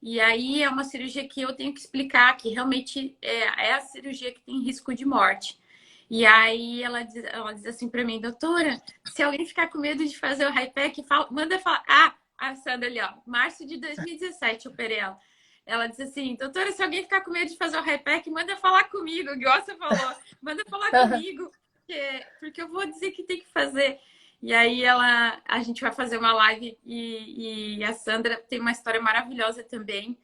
E aí é uma cirurgia que eu tenho que explicar que realmente é a cirurgia que tem risco de morte. E aí ela diz assim para mim, doutora, se alguém ficar com medo de fazer o HIPEC, manda falar. Ah, a Sandra ali, ó, março de 2017 eu operei ela. Ela disse assim, doutora, se alguém ficar com medo de fazer o HIPEC, manda falar comigo, igual você falou. Manda falar comigo, porque eu vou dizer que tem que fazer. E aí a gente vai fazer uma live e a Sandra tem uma história maravilhosa também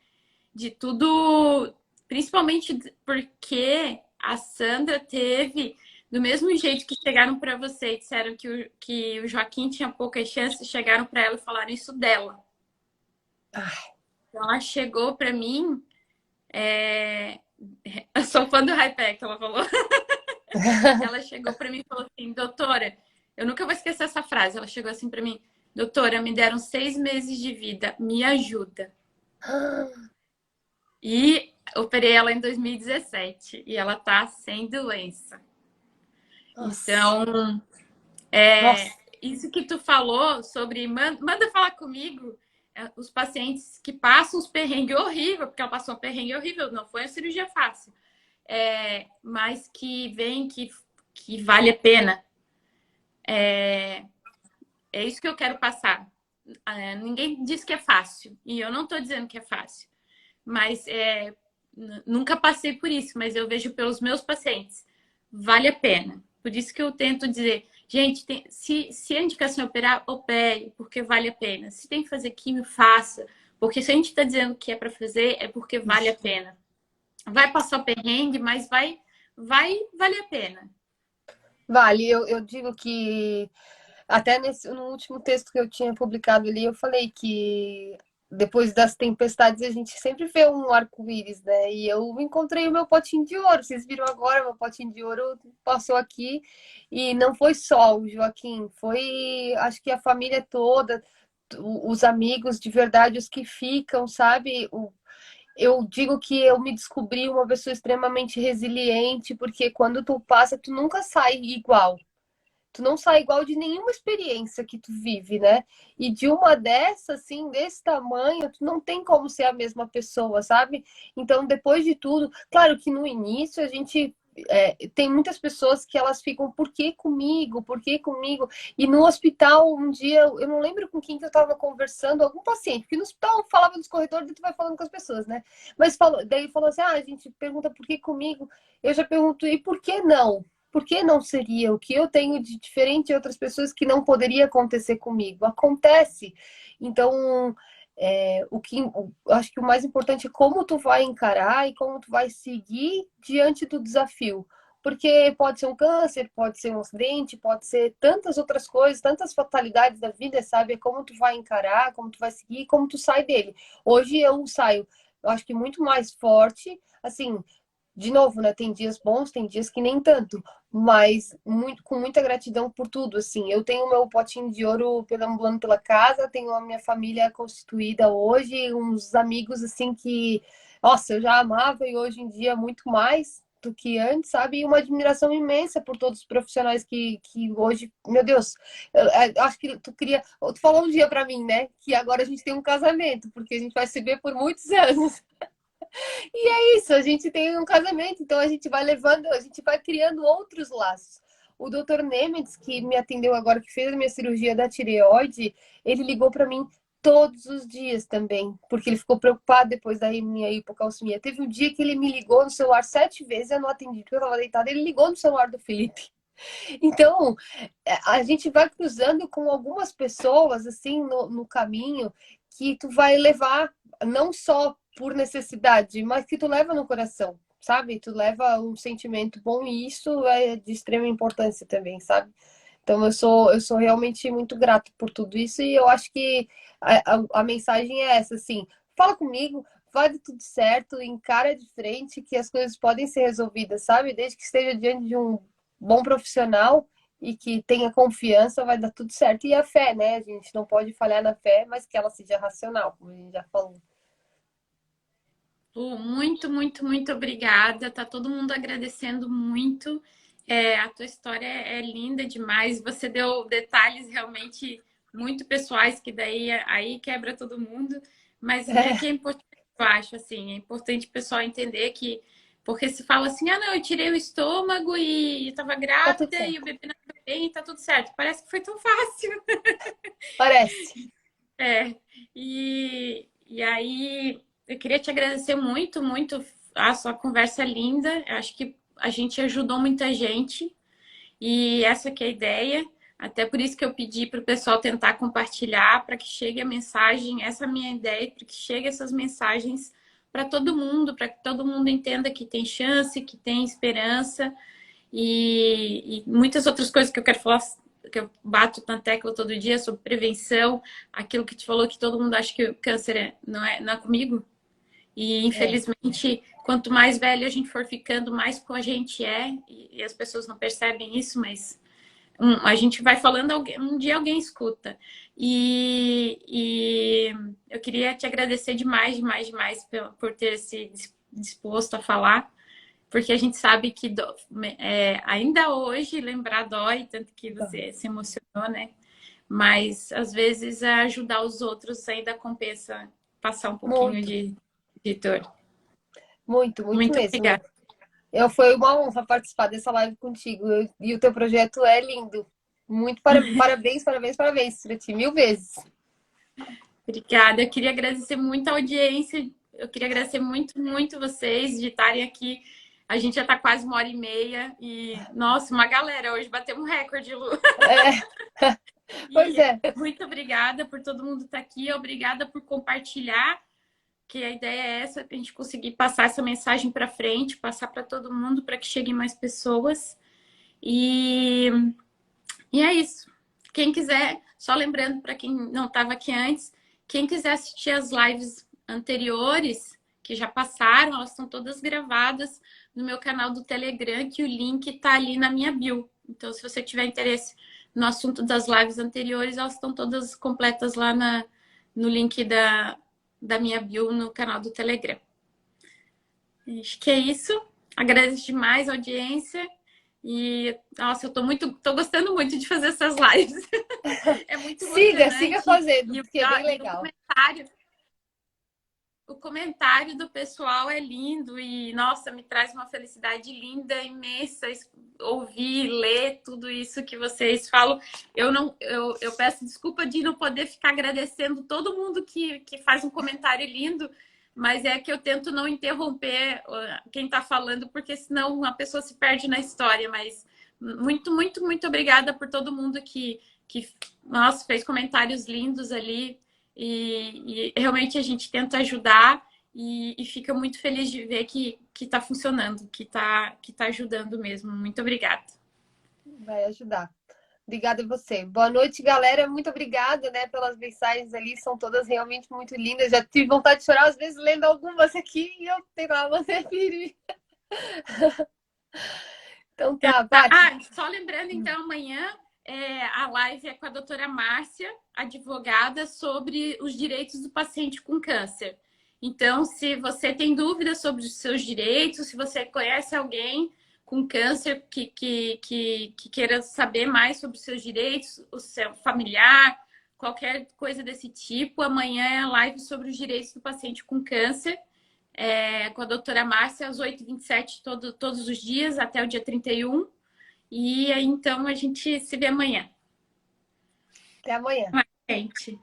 de tudo, principalmente porque a Sandra teve, do mesmo jeito que chegaram para você e disseram que o Joaquim tinha poucas chances, chegaram para ela e falaram isso dela. Então, ela chegou para mim, eu sou fã do HIPEC, ela falou. Ela chegou para mim e falou assim, doutora, eu nunca vou esquecer essa frase. Ela chegou assim para mim, doutora, me deram 6 meses de vida, me ajuda. E operei ela em 2017 e ela tá sem doença. Nossa. Então, isso que tu falou sobre manda falar comigo, os pacientes que passam os perrengues horríveis, porque ela passou um perrengue horrível, não foi uma cirurgia fácil, mas que vem que vale a pena. É isso que eu quero passar. Ninguém diz que é fácil, e eu não estou dizendo que é fácil, mas nunca passei por isso, mas eu vejo pelos meus pacientes, vale a pena. Por isso que eu tento dizer, gente, se a indicação é operar, opere, porque vale a pena. Se tem que fazer químio, faça. Porque se a gente está dizendo que é para fazer, é porque vale a pena. Vai passar o perrengue, mas vai valer a pena. Vale, eu digo que até no último texto que eu tinha publicado ali, eu falei que depois das tempestades a gente sempre vê um arco-íris, né? E eu encontrei o meu potinho de ouro. Vocês viram agora, meu potinho de ouro passou aqui. E não foi só o Joaquim, foi acho que a família toda, os amigos de verdade, os que ficam, sabe? Eu digo que eu me descobri uma pessoa extremamente resiliente, porque quando tu passa, tu nunca sai igual. Tu não sai igual de nenhuma experiência que tu vive, né? E de uma dessas, assim, desse tamanho, tu não tem como ser a mesma pessoa, sabe? Então, depois de tudo, claro que no início a gente tem muitas pessoas que elas ficam, por que comigo? Por que comigo? E no hospital, um dia, eu não lembro com quem que eu estava conversando, algum paciente, porque no hospital falava dos corredores, tu vai falando com as pessoas, né? Mas daí falou assim, a gente pergunta por que comigo? Eu já pergunto, e por que não? Por que não seria? O que eu tenho de diferente de outras pessoas que não poderia acontecer comigo? Acontece. Então, acho que o mais importante é como tu vai encarar e como tu vai seguir diante do desafio. Porque pode ser um câncer, pode ser um acidente, pode ser tantas outras coisas, tantas fatalidades da vida, sabe? É como tu vai encarar, como tu vai seguir e como tu sai dele. Hoje eu saio, eu acho que muito mais forte, assim, de novo, né? Tem dias bons, tem dias que nem tanto, mas com muita gratidão por tudo, assim. Eu tenho o meu potinho de ouro perambulando pela casa, tenho a minha família constituída hoje, uns amigos, assim, que, nossa, eu já amava e hoje em dia muito mais do que antes, sabe? E uma admiração imensa por todos os profissionais que hoje, meu Deus, eu acho que tu falou um dia pra mim, né? Que agora a gente tem um casamento, porque a gente vai se ver por muitos anos. E é isso, a gente tem um casamento, então a gente vai levando, a gente vai criando outros laços. O Dr. Nemitz, que me atendeu agora, que fez a minha cirurgia da tireoide, ele ligou para mim todos os dias também, porque ele ficou preocupado depois da minha hipocalcemia. Teve um dia que ele me ligou no celular 7 vezes, eu não atendi, porque eu estava deitada, ele ligou no celular do Felipe. Então, a gente vai cruzando com algumas pessoas, assim, no caminho, que tu vai levar, não só por necessidade, mas que tu leva no coração, sabe? Tu leva um sentimento bom e isso é de extrema importância também, sabe? Então, eu sou realmente muito grato por tudo isso e eu acho que a mensagem é essa, assim, fala comigo, vai dar tudo certo, encara de frente que as coisas podem ser resolvidas, sabe? Desde que esteja diante de um bom profissional e que tenha confiança, vai dar tudo certo. E a fé, né? A gente não pode falhar na fé, mas que ela seja racional, como a gente já falou. Muito, muito, muito obrigada. Tá todo mundo agradecendo muito. A tua história é linda demais. Você deu detalhes realmente muito pessoais que daí aí quebra todo mundo. Mas é que é importante, eu acho, assim, é importante o pessoal entender que porque se fala assim, não, eu tirei o estômago e estava Tá tudo grávida e o certo. bebê nasceu bem e tá tudo certo. Parece que foi tão fácil. Parece. E aí eu queria te agradecer muito, muito a sua conversa linda. Eu acho que a gente ajudou muita gente e essa que é a ideia. Até por isso que eu pedi para o pessoal tentar compartilhar para que chegue a mensagem. Essa é a minha ideia, para que chegue essas mensagens para todo mundo, para que todo mundo entenda que tem chance, que tem esperança e muitas outras coisas que eu quero falar, que eu bato na tecla todo dia sobre prevenção, aquilo que te falou que todo mundo acha que o câncer não é comigo. E infelizmente, quanto mais velho a gente for ficando, mais com a gente e as pessoas não percebem isso, mas a gente vai falando, um dia alguém escuta. E eu queria te agradecer demais, demais, demais por ter se disposto a falar, porque a gente sabe que ainda hoje lembrar dói, tanto que você se emocionou, né? Mas às vezes ajudar os outros ainda compensa passar um pouquinho Muito, de dor. muito, muito Muito mesmo. obrigada. Foi uma honra participar dessa live contigo. E o teu projeto é lindo. Muito parabéns, parabéns, parabéns para ti, 1000 vezes. Obrigada. Eu queria agradecer muito a audiência. Eu queria agradecer muito, muito vocês de estarem aqui. A gente já está quase 1h30 e, nossa, uma galera. Hoje batemos um recorde, Lu. Pois é. Muito obrigada por todo mundo estar aqui. Obrigada por compartilhar, que a ideia é essa, a gente conseguir passar essa mensagem para frente, passar para todo mundo, para que cheguem mais pessoas. E é isso. Quem quiser, só lembrando para quem não estava aqui antes, quem quiser assistir as lives anteriores, que já passaram, elas estão todas gravadas no meu canal do Telegram, que o link está ali na minha bio. Então, se você tiver interesse no assunto das lives anteriores, elas estão todas completas lá no link da minha bio no canal do Telegram. Acho que é isso. Agradeço demais a audiência. E, nossa, eu tô gostando muito de fazer essas lives. É muito emocionante. Siga fazendo, porque é bem legal. o comentário do pessoal é lindo e, nossa, me traz uma felicidade linda, imensa, ouvir, ler tudo isso que vocês falam. Eu peço desculpa de não poder ficar agradecendo todo mundo que faz um comentário lindo, mas é que eu tento não interromper quem está falando, porque senão a pessoa se perde na história. Mas muito, muito, muito obrigada por todo mundo que nossa, fez comentários lindos ali. E realmente a gente tenta ajudar e fica muito feliz de ver que está funcionando, que tá ajudando mesmo. Muito obrigada. Vai ajudar. Obrigada a você. Boa noite, galera. Muito obrigada, né, pelas mensagens ali. São todas realmente muito lindas. Já tive vontade de chorar, às vezes, lendo algumas aqui e eu tenho lá você firme. Então tá, Paty. Só lembrando, então, amanhã a live é com a doutora Márcia, advogada, sobre os direitos do paciente com câncer. Então, se você tem dúvidas sobre os seus direitos, se você conhece alguém com câncer que queira saber mais sobre os seus direitos, o seu familiar, qualquer coisa desse tipo, amanhã é a live sobre os direitos do paciente com câncer. Com a doutora Márcia, às 8h27, todos os dias, até o dia 31. E aí, então, a gente se vê amanhã. Até amanhã. Gente.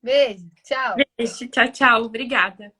Beijo. Tchau. Beijo. Tchau, tchau. Obrigada.